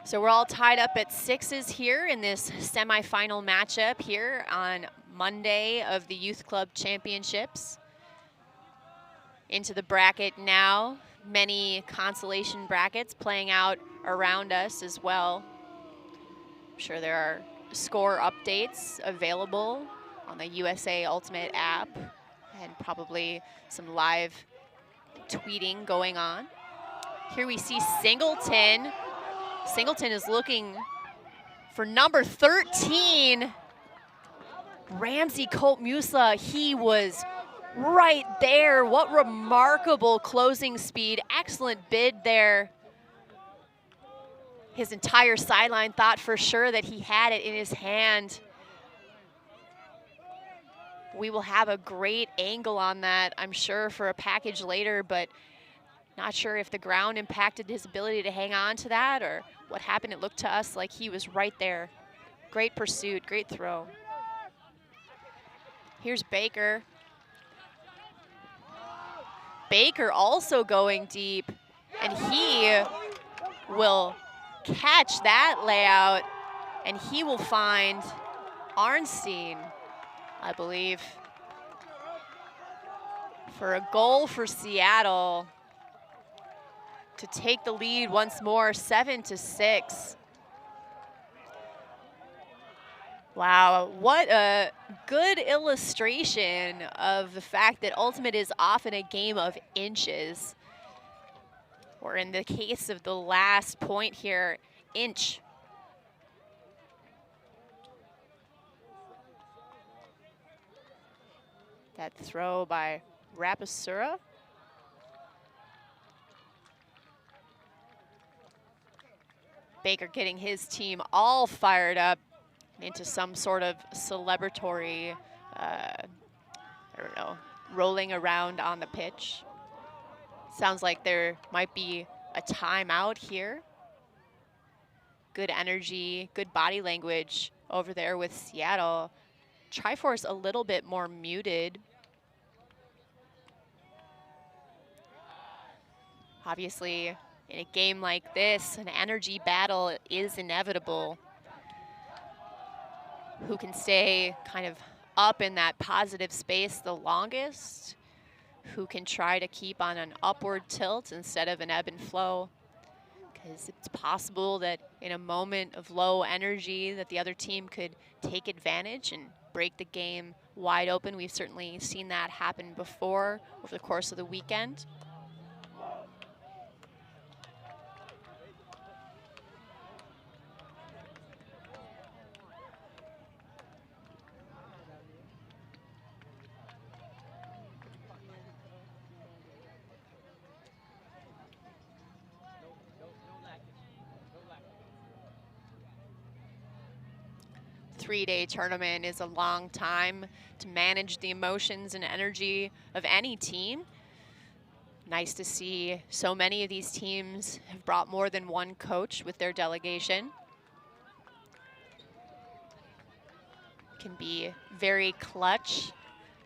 So we're all tied up at 6s here in this semifinal matchup here on Monday of the Youth Club Championships. Into the bracket now. Many consolation brackets playing out around us as well. I'm sure there are score updates available on the USA Ultimate app and probably some live tweeting going on. Here we see Singleton. Singleton is looking for number 13. Ramsey Colt Musa, he was right there. What remarkable closing speed. Excellent bid there. His entire sideline thought for sure that he had it in his hand. We will have a great angle on that, I'm sure, for a package later, but not sure if the ground impacted his ability to hang on to that or what happened. It looked to us like he was right there. Great pursuit, great throw. Here's Baker. Baker also going deep, and he will catch that layout, and he will find Arnstein, I believe, for a goal for Seattle to take the lead once more, 7-6. Wow, what a good illustration of the fact that Ultimate is often a game of inches. Or in the case of the last point here, inch. That throw by Rapasura. Baker getting his team all fired up into some sort of celebratory, I don't know, rolling around on the pitch. Sounds like there might be a timeout here. Good energy, good body language over there with Seattle. Triforce a little bit more muted. Obviously, in a game like this, an energy battle is inevitable. Who can stay kind of up in that positive space the longest? Who can try to keep on an upward tilt instead of an ebb and flow? Because it's possible that in a moment of low energy that the other team could take advantage and break the game wide open. We've certainly seen that happen before over the course of the weekend. Three-day tournament is a long time to manage the emotions and energy of any team. Nice to see so many of these teams have brought more than one coach with their delegation. Can be very clutch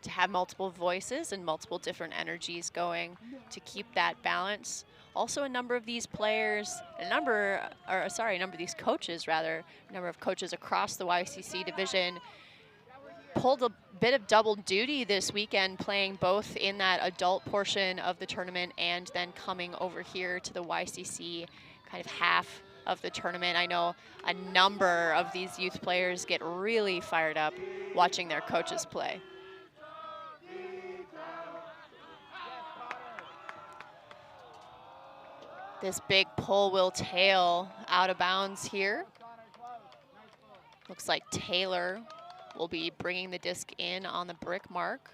to have multiple voices and multiple different energies going to keep that balance. Also, a number of these players, a number of these coaches rather, a number of coaches across the YCC division pulled a bit of double duty this weekend, playing both in that adult portion of the tournament and then coming over here to the YCC kind of half of the tournament. I know a number of these youth players get really fired up watching their coaches play. This big pull will tail out of bounds here. Looks like Taylor will be bringing the disc in on the brick mark.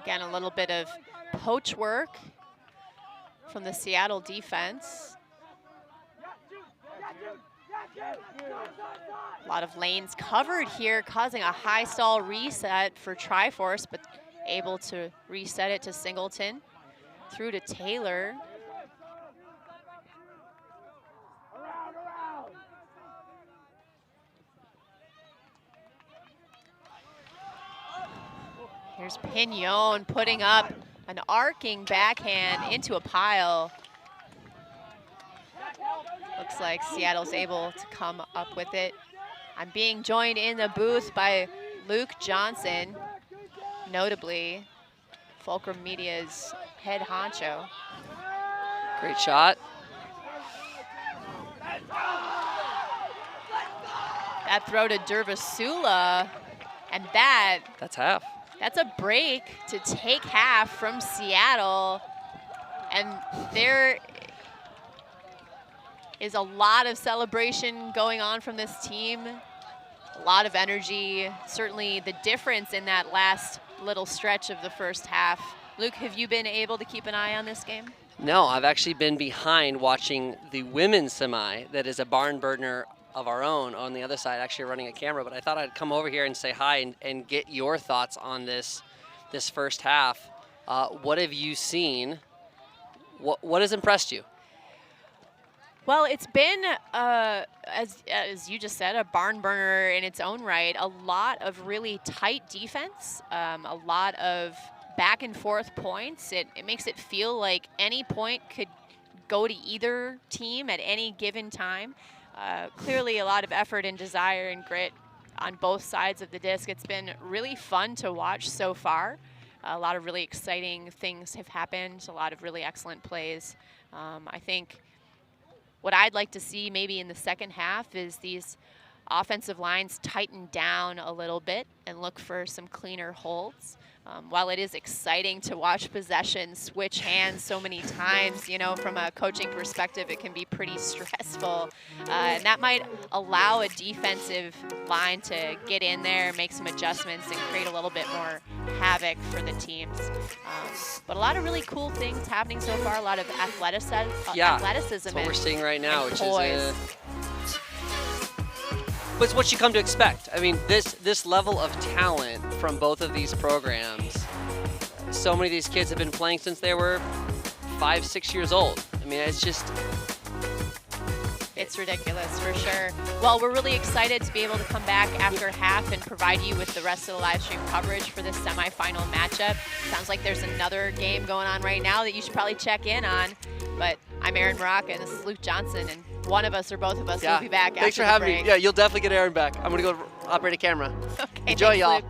Again, a little bit of poach work from the Seattle defense. A lot of lanes covered here, causing a high stall reset for Triforce, but able to reset it to Singleton. Through to Taylor. Here's Pignon putting up an arcing backhand into a pile. Looks like Seattle's able to come up with it. I'm being joined in the booth by Luke Johnson, notably Fulcrum Media's head honcho. Great shot. That throw to Dervasula, and that's half. That's a break to take half from Seattle, and there is a lot of celebration going on from this team. A lot of energy, certainly the difference in that last little stretch of the first half. Luke, have you been able to keep an eye on this game? No, I've actually been behind watching the women's semi that is a barn burner of our own on the other side, actually running a camera, but I thought I'd come over here and say hi and get your thoughts on this first half. What have you seen? What has impressed you? Well, it's been, as you just said, a barn burner in its own right. A lot of really tight defense, a lot of back and forth points. It makes it feel like any point could go to either team at any given time. Clearly a lot of effort and desire and grit on both sides of the disc. It's been really fun to watch so far. A lot of really exciting things have happened, a lot of really excellent plays. I think what I'd like to see maybe in the second half is these offensive lines tighten down a little bit and look for some cleaner holds. While it is exciting to watch possession switch hands so many times, you know, from a coaching perspective, it can be pretty stressful. And that might allow a defensive line to get in there, make some adjustments, and create a little bit more havoc for the teams. But a lot of really cool things happening so far, a lot of athleticism. That's what we're seeing right now, which is but it's what you come to expect. I mean, this level of talent from both of these programs, so many of these kids have been playing since they were 5, 6 years old. I mean, it's ridiculous for sure. Well, we're really excited to be able to come back after half and provide you with the rest of the live stream coverage for this semifinal matchup. Sounds like there's another game going on right now that you should probably check in on. But I'm Erin Morocca, and this is Luke Johnson, and one of us or both of us will be back after the break. Thanks for having me. Yeah, you'll definitely get Erin back. I'm going to go operate a camera. Okay, enjoy, y'all.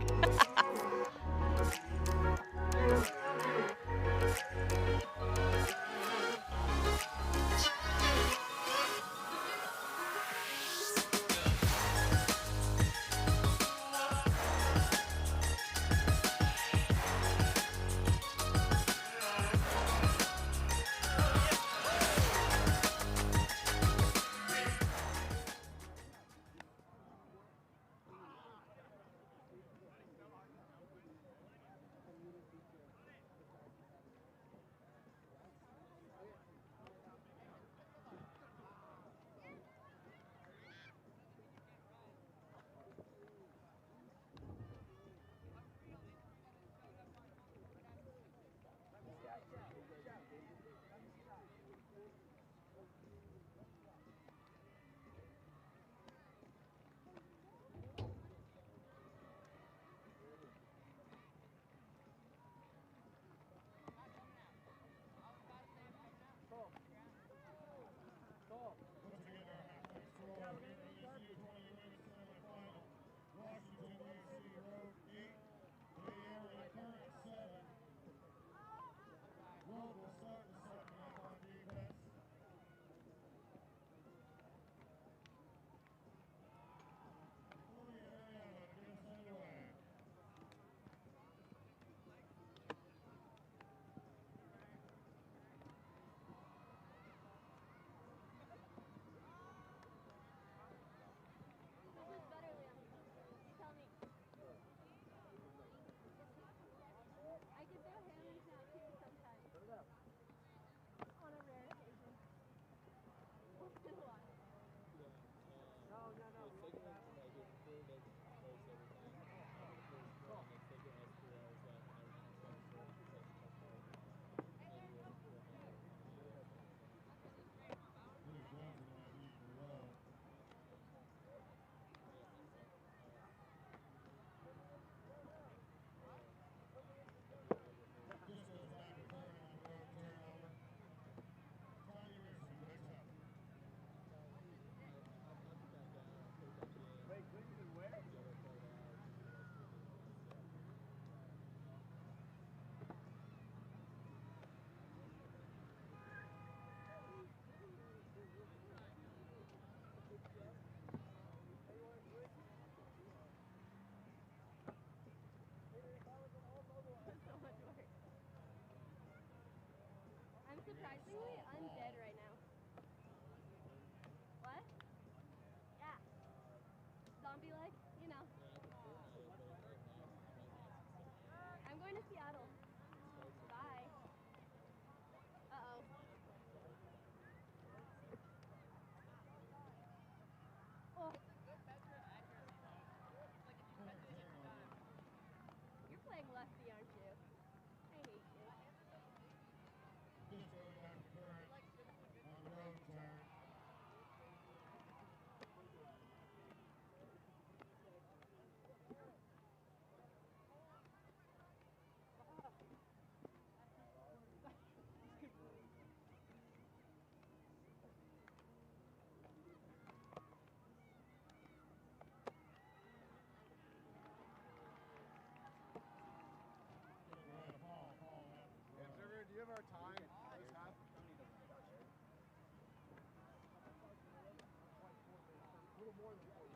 Surprisingly undead right now. What? Yeah. Zombie leg, you know. I'm going to Seattle. Bye. Uh-oh. Oh. You're playing lefty, aren't you? I hate you. Do you have our time? A little more than 40.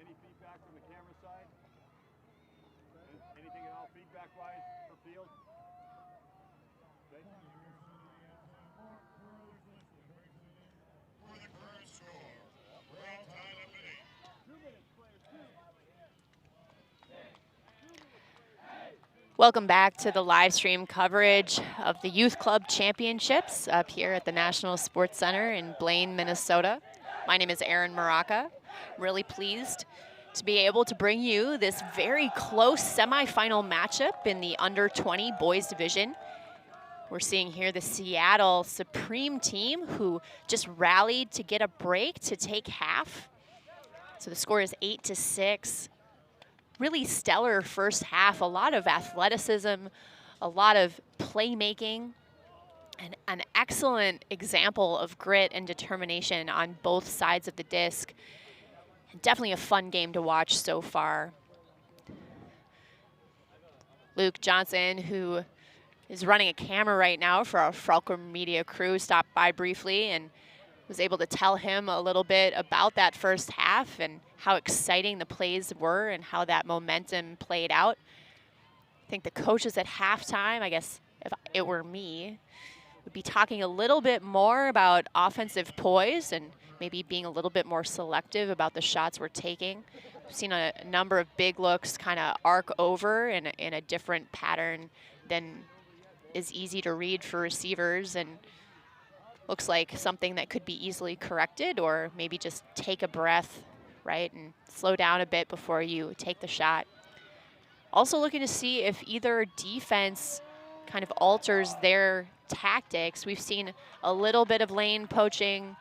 Any feedback from the camera side? Anything at all feedback-wise for field? Okay. For the current score, we're all tied up at 8. 2 minutes, players. 2. Welcome back to the live stream coverage of the Youth Club Championships up here at the National Sports Center in Blaine, Minnesota. My name is Erin Maraca. Really pleased to be able to bring you this very close semifinal matchup in the under 20 boys division. We're seeing here the Seattle Supreme team who just rallied to get a break to take half. So the score is 8-6. Really stellar first half, a lot of athleticism, a lot of playmaking, and an excellent example of grit and determination on both sides of the disc. And definitely a fun game to watch so far. Luke Johnson, who is running a camera right now for our Fulcrum Media crew, stopped by briefly and was able to tell him a little bit about that first half and how exciting the plays were and how that momentum played out. I think the coaches at halftime, I guess if it were me, would be talking a little bit more about offensive poise and maybe being a little bit more selective about the shots we're taking. We've seen a number of big looks kind of arc over in a different pattern than is easy to read for receivers, and looks like something that could be easily corrected, or maybe just take a breath, right, and slow down a bit before you take the shot. Also looking to see if either defense kind of alters their tactics. We've seen a little bit of lane poaching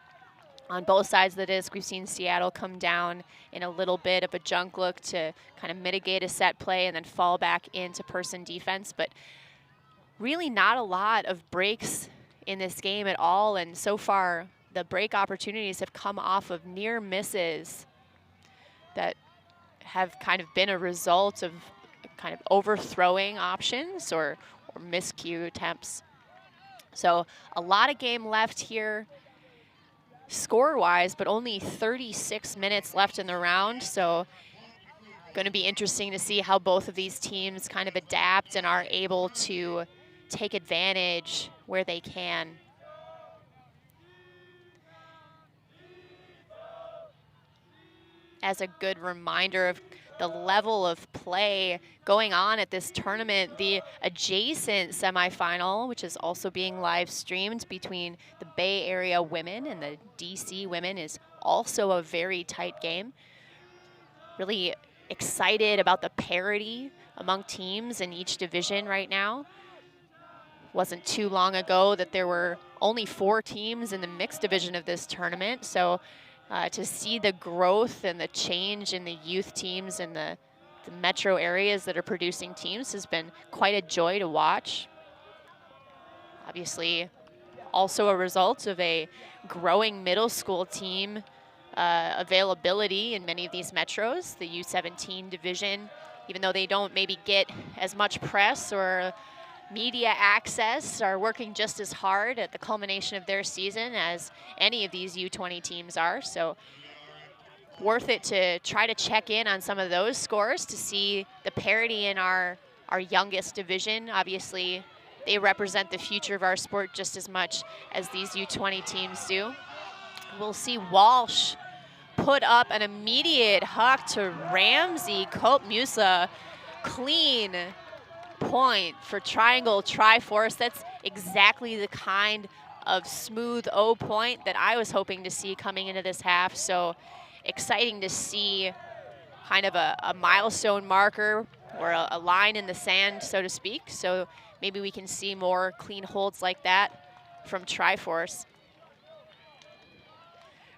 on both sides of the disc. We've seen Seattle come down in a little bit of a junk look to kind of mitigate a set play and then fall back into person defense, but really not a lot of breaks in this game at all, and so far the break opportunities have come off of near misses. that have kind of been a result of kind of overthrowing options or miscue attempts. So a lot of game left here score-wise, but only 36 minutes left in the round. So going to be interesting to see how both of these teams kind of adapt and are able to take advantage where they can. As a good reminder of the level of play going on at this tournament, the adjacent semifinal, which is also being live streamed between the Bay Area women and the DC women, is also a very tight game. Really excited about the parity among teams in each division right now. Wasn't too long ago that there were only 4 teams in the mixed division of this tournament, so to see the growth and the change in the youth teams and the metro areas that are producing teams has been quite a joy to watch. Obviously, also a result of a growing middle school team availability in many of these metros. The U17 division, even though they don't maybe get as much press or media access, are working just as hard at the culmination of their season as any of these U20 teams are. So worth it to try to check in on some of those scores to see the parity in our youngest division. Obviously, they represent the future of our sport just as much as these U20 teams do. We'll see Walsh put up an immediate huck to Ramsey. Cope Musa, clean point for Triangle Triforce. That's exactly the kind of smooth O point that I was hoping to see coming into this half. So exciting to see kind of a milestone marker or a line in the sand, so to speak. So maybe we can see more clean holds like that from Triforce.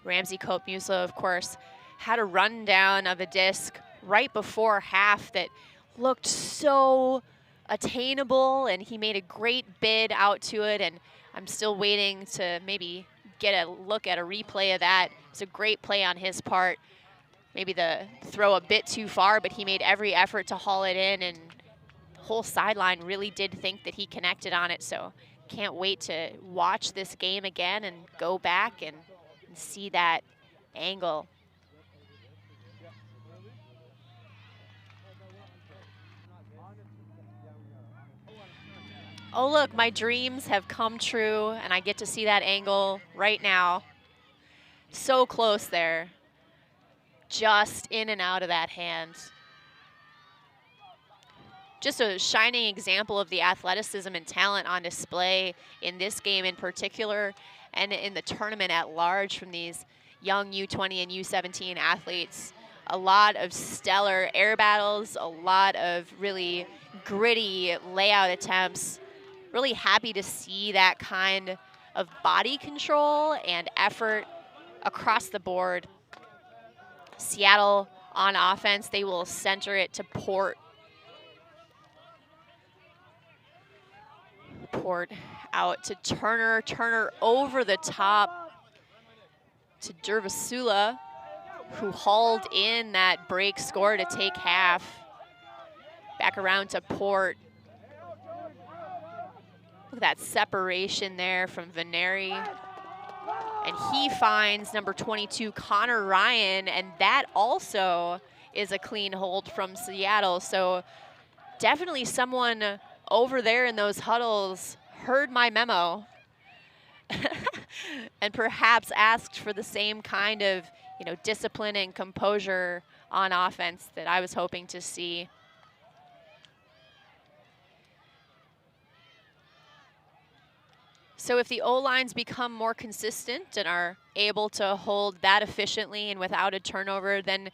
Ramsey Cope Musa, of course, had a rundown of a disc right before half that looked so attainable, and he made a great bid out to it, and I'm still waiting to maybe get a look at a replay of that. It's a great play on his part. Maybe the throw a bit too far, but he made every effort to haul it in, and the whole sideline really did think that he connected on it. So can't wait to watch this game again and go back and see that angle. Oh look, my dreams have come true, and I get to see that angle right now. So close there. Just in and out of that hand. Just a shining example of the athleticism and talent on display in this game in particular, and in the tournament at large from these young U20 and U17 athletes. A lot of stellar air battles, a lot of really gritty layout attempts. Really happy to see that kind of body control and effort across the board. Seattle on offense, they will center it to Port. Port out to Turner. Turner over the top to Dervasula, who hauled in that break score to take half. Back around to Port. Look at that separation there from Veneri. And he finds number 22, Connor Ryan, and that also is a clean hold from Seattle. So definitely someone over there in those huddles heard my memo and perhaps asked for the same kind of, discipline and composure on offense that I was hoping to see. So if the O-lines become more consistent and are able to hold that efficiently and without a turnover, then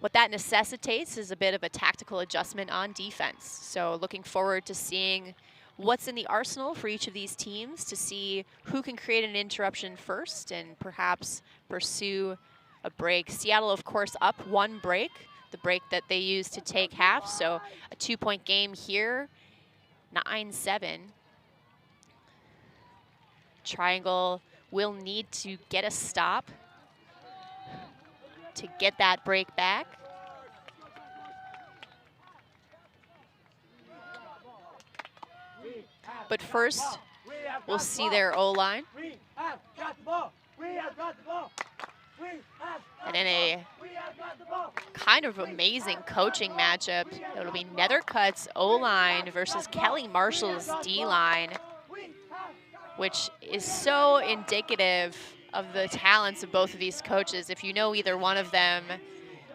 what that necessitates is a bit of a tactical adjustment on defense. So looking forward to seeing what's in the arsenal for each of these teams to see who can create an interruption first and perhaps pursue a break. Seattle, of course, up 1 break, the break that they used to take half. So a 2-point game here, 9-7. Triangle will need to get a stop. to get that break back. But first, we'll see their O-line. And in a kind of amazing coaching matchup, it'll be Nethercutt's O-line versus Kelly Marshall's D-line, which is so indicative of the talents of both of these coaches. If you know either one of them,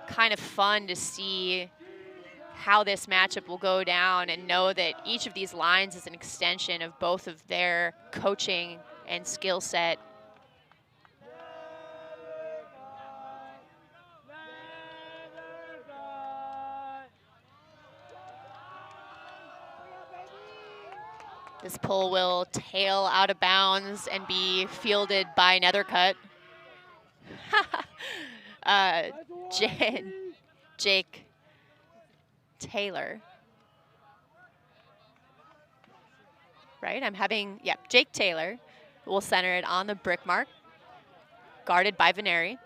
kind of fun to see how this matchup will go down and know that each of these lines is an extension of both of their coaching and skill set. This pull will tail out of bounds and be fielded by Nethercutt. Jake Taylor. Right, Jake Taylor will center it on the brick mark, guarded by Veneri.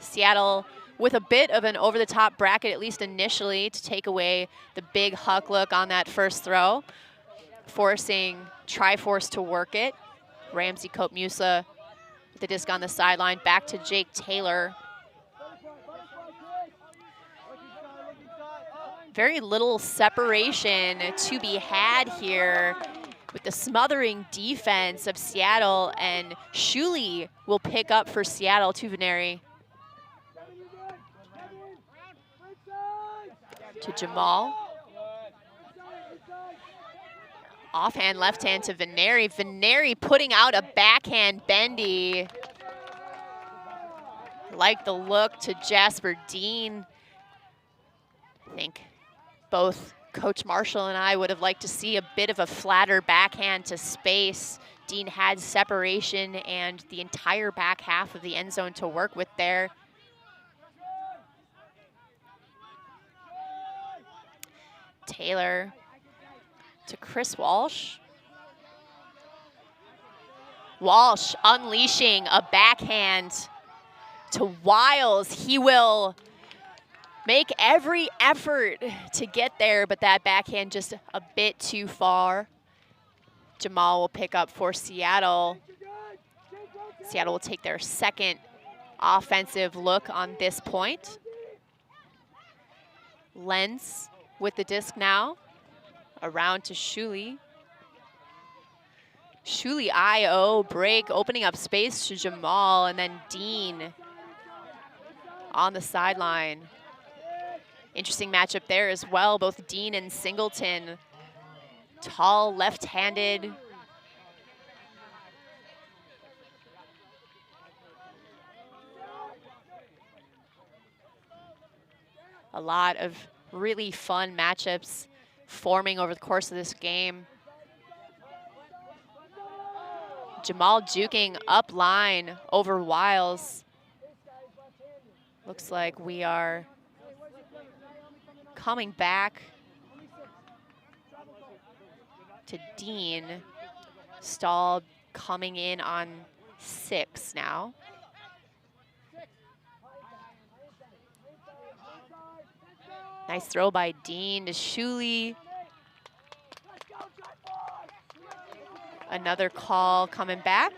Seattle with a bit of an over-the-top bracket, at least initially, to take away the big huck look on that first throw, forcing Triforce to work it. Ramsey Cope-Musa with the disc on the sideline, back to Jake Taylor. Very little separation to be had here with the smothering defense of Seattle, and Shuley will pick up for Seattle to Veneri. To Jamal. Offhand, left hand to Veneri. Veneri putting out a backhand bendy. Like the look to Jasper Dean. I think both Coach Marshall and I would have liked to see a bit of a flatter backhand to space. Dean had separation and the entire back half of the end zone to work with there. Taylor to Chris Walsh. Walsh unleashing a backhand to Wiles. He will make every effort to get there, but that backhand just a bit too far. Jamal will pick up for Seattle. Seattle will take their second offensive look on this point. Lenz with the disc now, around to Shuley. Shuley I.O. break, opening up space to Jamal, and then Dean on the sideline. Interesting matchup there as well, both Dean and Singleton. Tall, left-handed. A lot of really fun matchups forming over the course of this game. Jamal juking up line over Wiles. Looks like we are coming back to Dean. Stahl coming in on 6 now. Nice throw by Dean to Shuley. Another call coming back.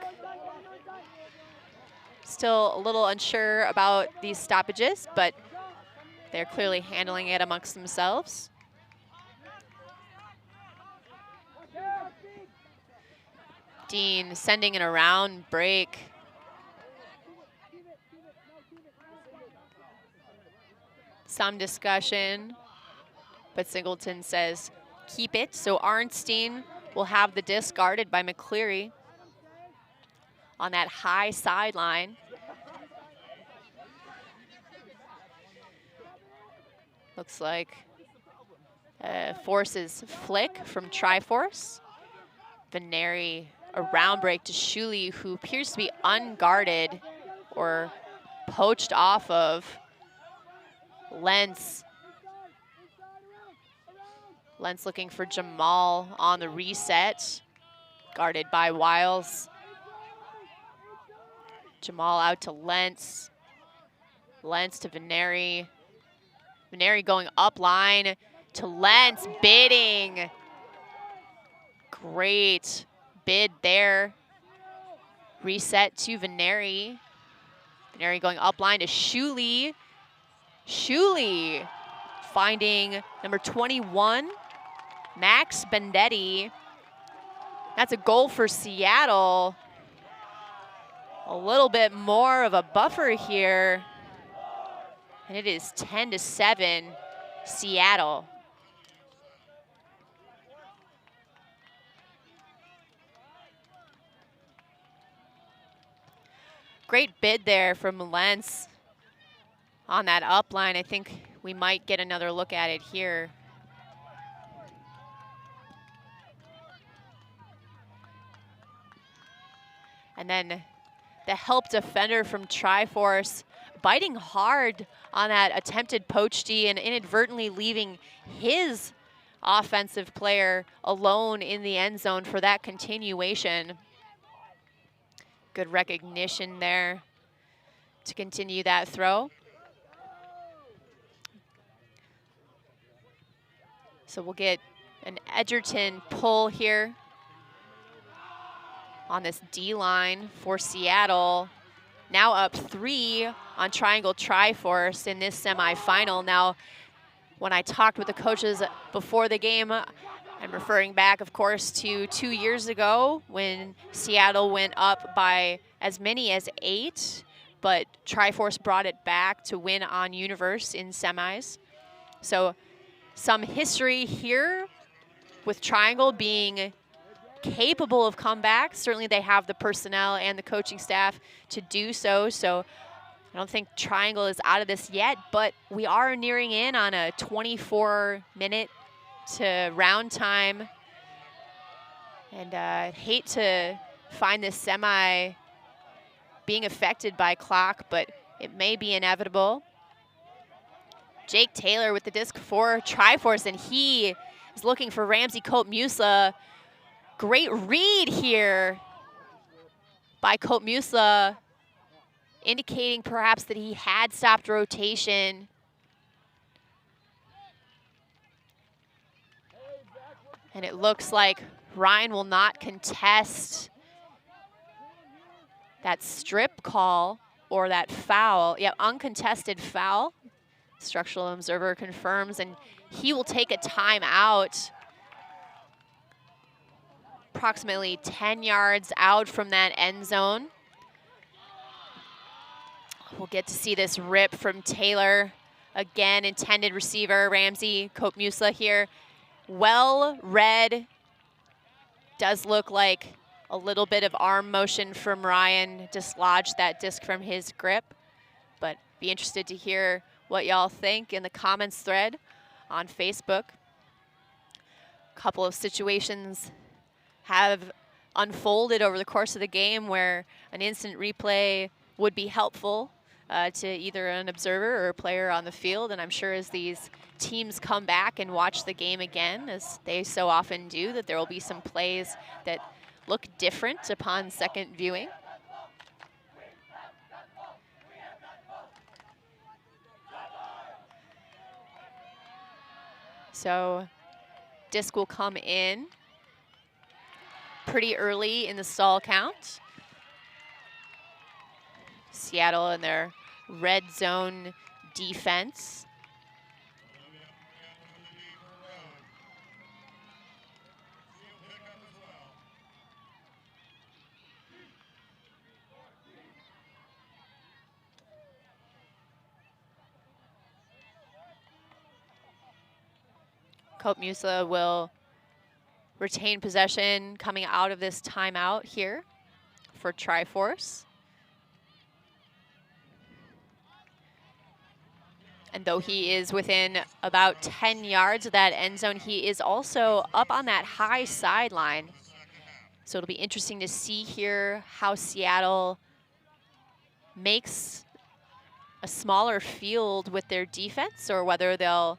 Still a little unsure about these stoppages, but they're clearly handling it amongst themselves. Dean sending an around break. Some discussion, but Singleton says keep it. So Arnstein will have the disc guarded by McCleary on that high sideline. Looks like forces flick from Triforce. Veneri, a round break to Shuley, who appears to be unguarded or poached off of Lentz. Lentz looking for Jamal on the reset, guarded by Wiles. Jamal out to Lentz. Lentz to Veneri. Veneri going up line to Lentz, bidding. Great bid there. Reset to Veneri. Veneri going up line to Shuley. Shuley finding number 21, Max Bendetti. That's a goal for Seattle. A little bit more of a buffer here. And it is 10-7, Seattle. Great bid there from Lentz on that up line. I think we might get another look at it here. And then the help defender from Triforce biting hard on that attempted poach D and inadvertently leaving his offensive player alone in the end zone for that continuation. Good recognition there to continue that throw. So we'll get an Edgerton pull here on this D line for Seattle. Now up 3 on Triangle Triforce in this semifinal. Now, when I talked with the coaches before the game, I'm referring back, of course, to 2 years ago when Seattle went up by as many as 8, but Triforce brought it back to win on Universe in semis. So some history here with Triangle being capable of comebacks. Certainly they have the personnel and the coaching staff to do so. So I don't think Triangle is out of this yet, but we are nearing in on a 24-minute to round time. And I'd hate to find this semi being affected by clock, but it may be inevitable. Jake Taylor with the disc for Triforce, and he is looking for Ramsey Cope-Musla. Great read here by Cope-Musla, indicating perhaps that he had stopped rotation. And it looks like Ryan will not contest that strip call or that foul. Yeah, uncontested foul. Structural observer confirms, and he will take a timeout approximately 10 yards out from that end zone. We'll get to see this rip from Taylor. Again, intended receiver, Ramsey Cope-Musla here. Well read. Does look like a little bit of arm motion from Ryan dislodged that disc from his grip. But be interested to hear what y'all think in the comments thread on Facebook. A couple of situations have unfolded over the course of the game where an instant replay would be helpful to either an observer or a player on the field. And I'm sure as these teams come back and watch the game again, as they so often do, that there will be some plays that look different upon second viewing. So disc will come in pretty early in the stall count. Seattle and their red zone defense. Cope-Musla will retain possession coming out of this timeout here for Triforce. And though he is within about 10 yards of that end zone, he is also up on that high sideline. So it'll be interesting to see here how Seattle makes a smaller field with their defense, or whether they'll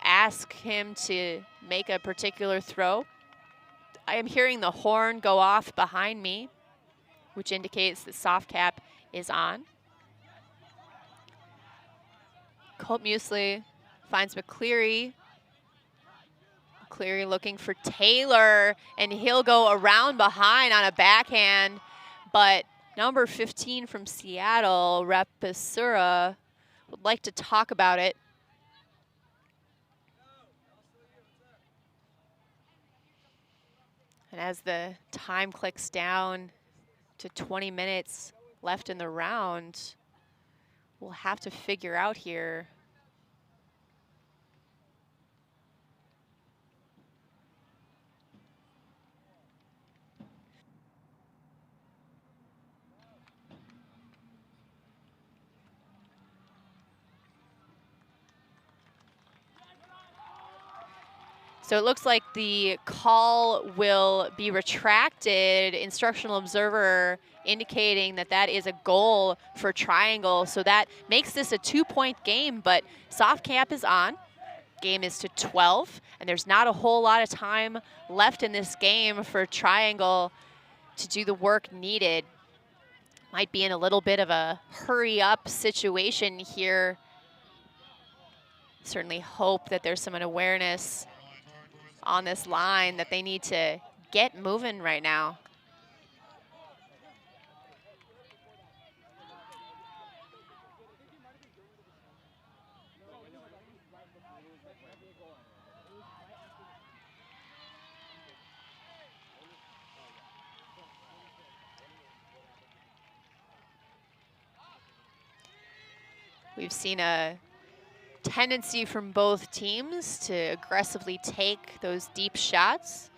ask him to make a particular throw. I am hearing the horn go off behind me. which indicates that soft cap is on. Colt Muesli finds McCleary. McCleary looking for Taylor, and he'll go around behind on a backhand, but number 15 from Seattle, Rapisura, would like to talk about it. And as the time clicks down to 20 minutes left in the round, we'll have to figure out here. So it looks like the call will be retracted. Instructional observer indicating that that is a goal for Triangle. So that makes this a 2-point game, but soft cap is on. Game is to 12, and there's not a whole lot of time left in this game for Triangle to do the work needed. Might be in a little bit of a hurry up situation here. Certainly hope that there's some awareness on this line that they need to get moving right now. We've seen a tendency from both teams to aggressively take those deep shots.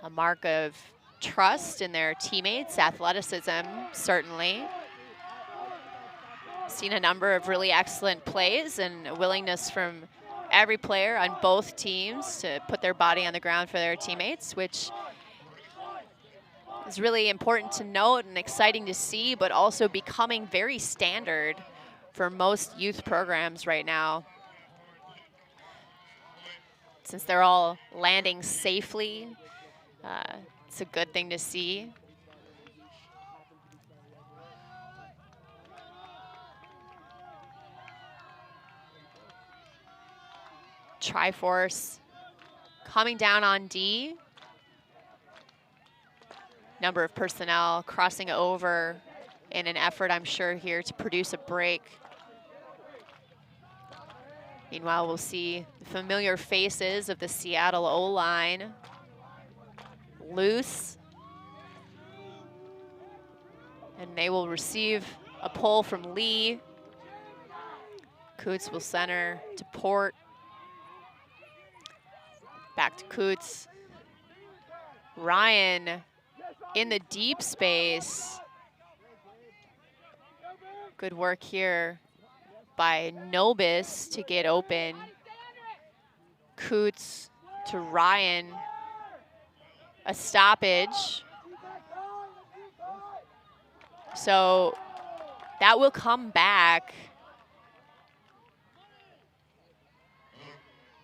A mark of trust in their teammates, athleticism, certainly. Seen a number of really excellent plays and a willingness from every player on both teams to put their body on the ground for their teammates, which is really important to note and exciting to see, but also becoming very standard for most youth programs right now. Since they're all landing safely, it's a good thing to see. Triforce coming down on D. Number of personnel crossing over in an effort, I'm sure, here to produce a break. Meanwhile, we'll see the familiar faces of the Seattle O-line. Loose. And they will receive a pull from Lee. Coots will center to Port. Back to Coots. Ryan in the deep space. Good work here by Nobis to get open. Coots to Ryan. A stoppage. So that will come back.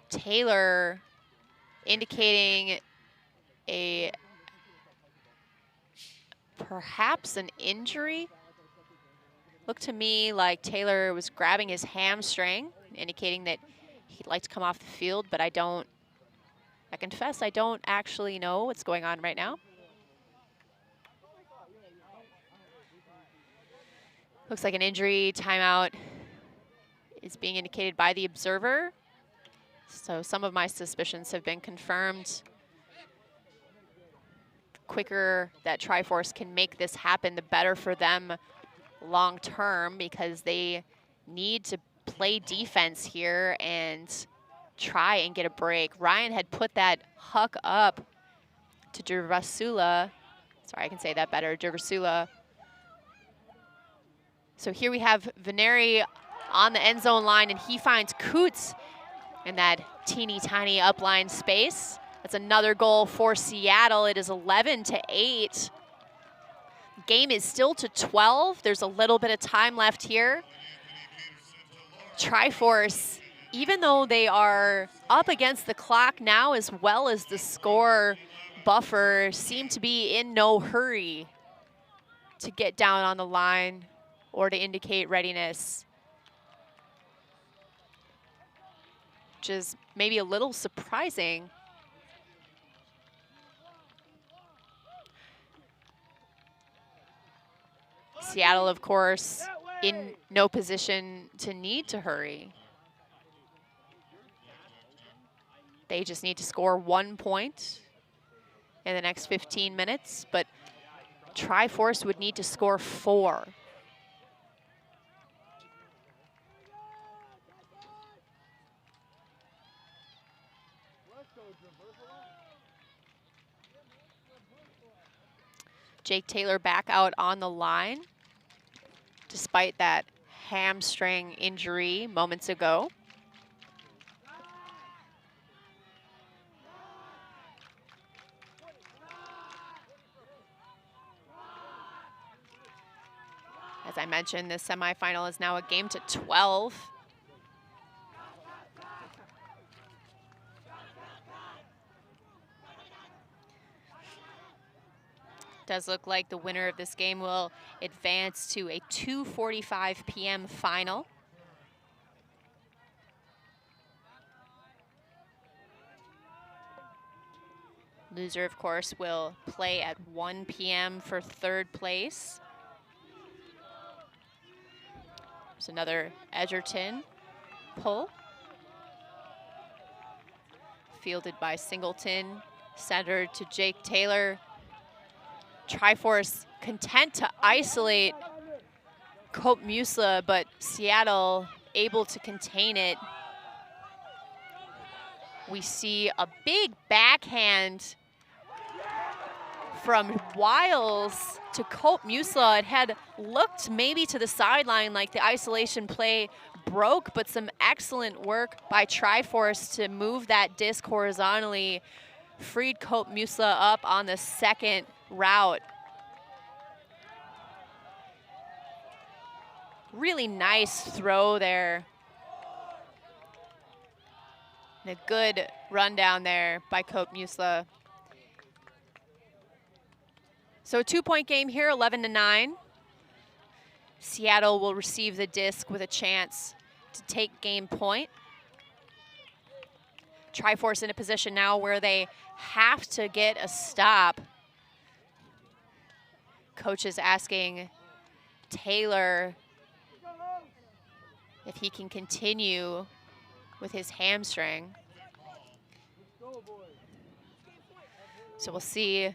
Taylor indicating perhaps an injury. Looked to me like Taylor was grabbing his hamstring, indicating that he'd like to come off the field, but I confess I don't actually know what's going on right now. Looks like an injury timeout is being indicated by the observer. So some of my suspicions have been confirmed. The quicker that Triforce can make this happen, the better for them long term, because they need to play defense here and try and get a break. Ryan had put that huck up to Dervasula. Sorry, I can say that better, Dervasula. So here we have Veneri on the end zone line, and he finds Coots in that teeny tiny upline space. That's another goal for Seattle. It is 11-8. Game is still to 12. There's a little bit of time left here. Triforce, even though they are up against the clock now as well as the score buffer, seem to be in no hurry. to get down on the line or to indicate readiness, which is maybe a little surprising. Seattle, of course, in no position to need to hurry. They just need to score 1 point in the next 15 minutes, but Triforce would need to score 4. Jake Taylor back out on the line, despite that hamstring injury moments ago. As I mentioned, this semifinal is now a game to 12. Does look like the winner of this game will advance to a 2:45 p.m. final. Loser, of course, will play at 1 p.m. for 3rd place. There's another Edgerton pull. Fielded by Singleton, centered to Jake Taylor. Triforce content to isolate Cope Musla, but Seattle able to contain it. We see a big backhand from Wiles to Cope Musla. It had looked maybe to the sideline like the isolation play broke, but some excellent work by Triforce to move that disc horizontally, freed Cope Musla up on the 2nd route. Really nice throw there. And a good run down there by Cope Musla. So a 2-point game here, 11-9. Seattle will receive the disc with a chance to take game point. Triforce in a position now where they have to get a stop. Coach is asking Taylor if he can continue with his hamstring. So we'll see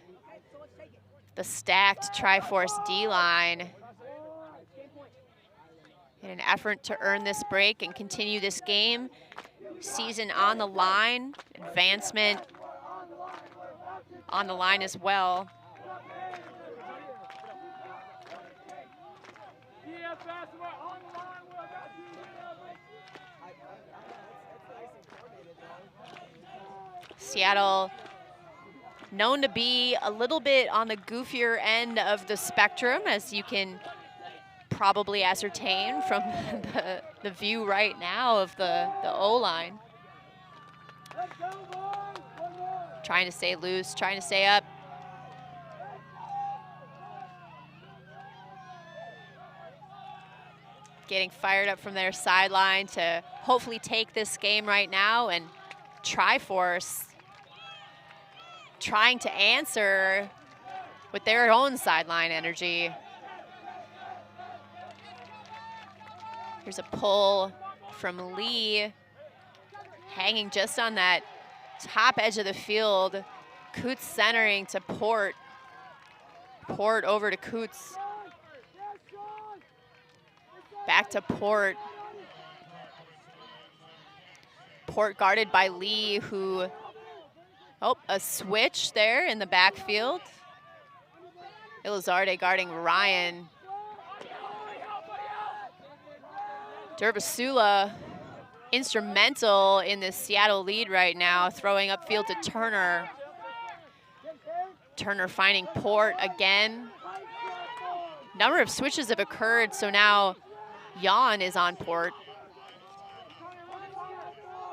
the stacked Triforce D-line in an effort to earn this break and continue this game. Season on the line, advancement on the line as well. Seattle known to be a little bit on the goofier end of the spectrum, as you can probably ascertain from the view right now of the O-line. Trying to stay loose, trying to stay up. Getting fired up from their sideline to hopefully take this game right now, and Triforce trying to answer with their own sideline energy. Here's a pull from Lee, hanging just on that top edge of the field. Coots centering to Port. Port over to Coots. Back to Port. Port guarded by Lee, who, oh, a switch there in the backfield. Elizarde guarding Ryan. Derbasula instrumental in the Seattle lead right now, throwing upfield to Turner. Turner finding Port again. Number of switches have occurred, so now Jan is on Port.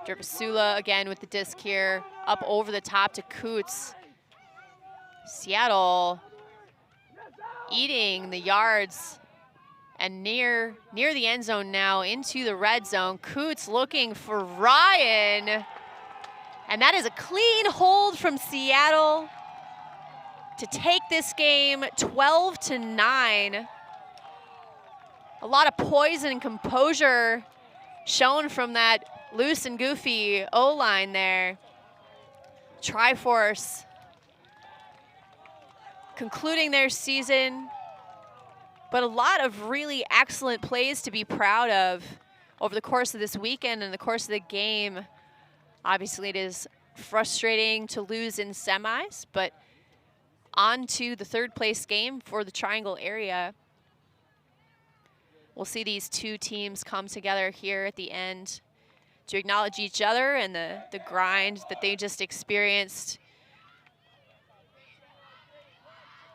Derbasula again with the disc here, up over the top to Coots. Seattle eating the yards and near the end zone now into the red zone. Coots looking for Ryan. And that is a clean hold from Seattle to take this game 12-9. A lot of poise and composure shown from that loose and goofy O-line there. Triforce concluding their season, but a lot of really excellent plays to be proud of over the course of this weekend and the course of the game. Obviously, it is frustrating to lose in semis, but on to the third place game for the Triangle area. We'll see these two teams come together here at the end to acknowledge each other and the grind that they just experienced.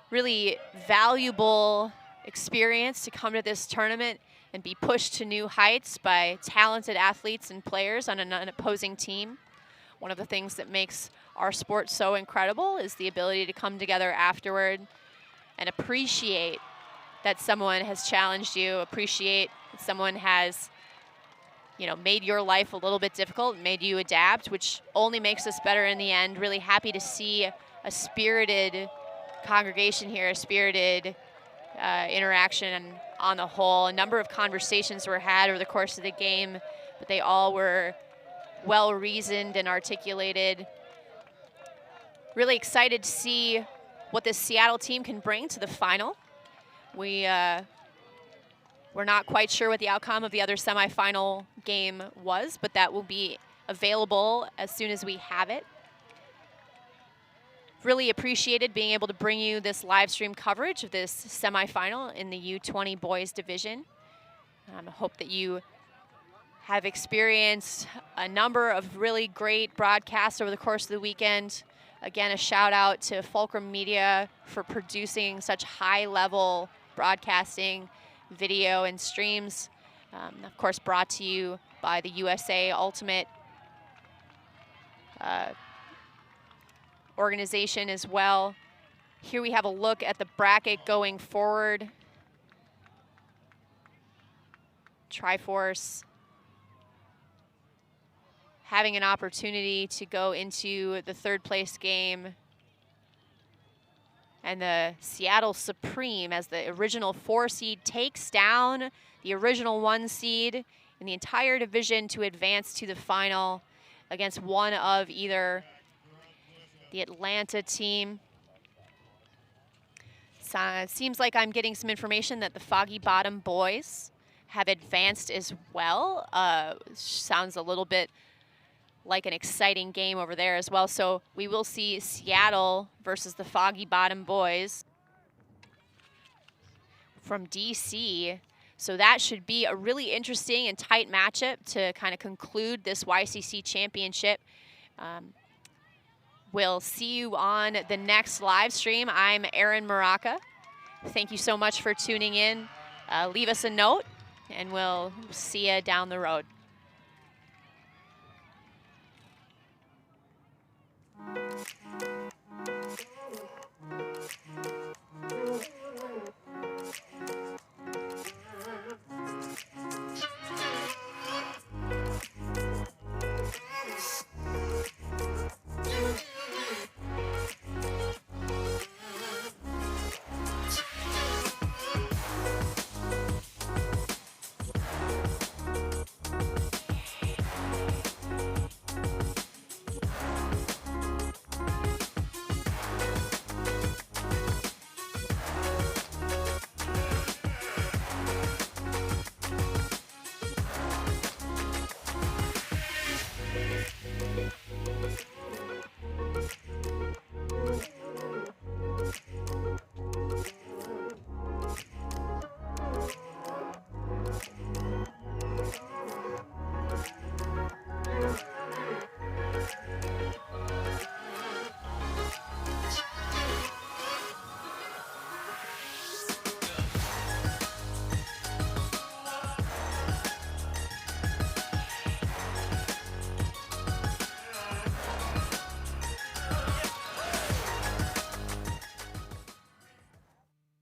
Really valuable experience to come to this tournament and be pushed to new heights by talented athletes and players on an opposing team. One of the things that makes our sport so incredible is the ability to come together afterward and appreciate that someone has challenged you, appreciate that someone has, made your life a little bit difficult, made you adapt, which only makes us better in the end. Really happy to see a spirited congregation here, a spirited interaction on the whole. A number of conversations were had over the course of the game, but they all were well reasoned and articulated. Really excited to see what this Seattle team can bring to the final. We're not quite sure what the outcome of the other semifinal game was, but that will be available as soon as we have it. Really appreciated being able to bring you this live stream coverage of this semifinal in the U20 boys division. I hope that you have experienced a number of really great broadcasts over the course of the weekend. Again, a shout out to Fulcrum Media for producing such high-level broadcasting, video, and streams. Of course, brought to you by the USA Ultimate organization as well. Here we have a look at the bracket going forward. Triforce having an opportunity to go into the third place game. And the Seattle Supreme, as the original 4 seed, takes down the original 1 seed in the entire division to advance to the final against one of either the Atlanta team. So it seems like I'm getting some information that the Foggy Bottom boys have advanced as well. Sounds a little bit like an exciting game over there as well. So we will see Seattle versus the Foggy Bottom boys from DC. So that should be a really interesting and tight matchup to kind of conclude this YCC championship. We'll see you on the next live stream. I'm Erin Maraca. Thank you so much for tuning in. Leave us a note and we'll see you down the road.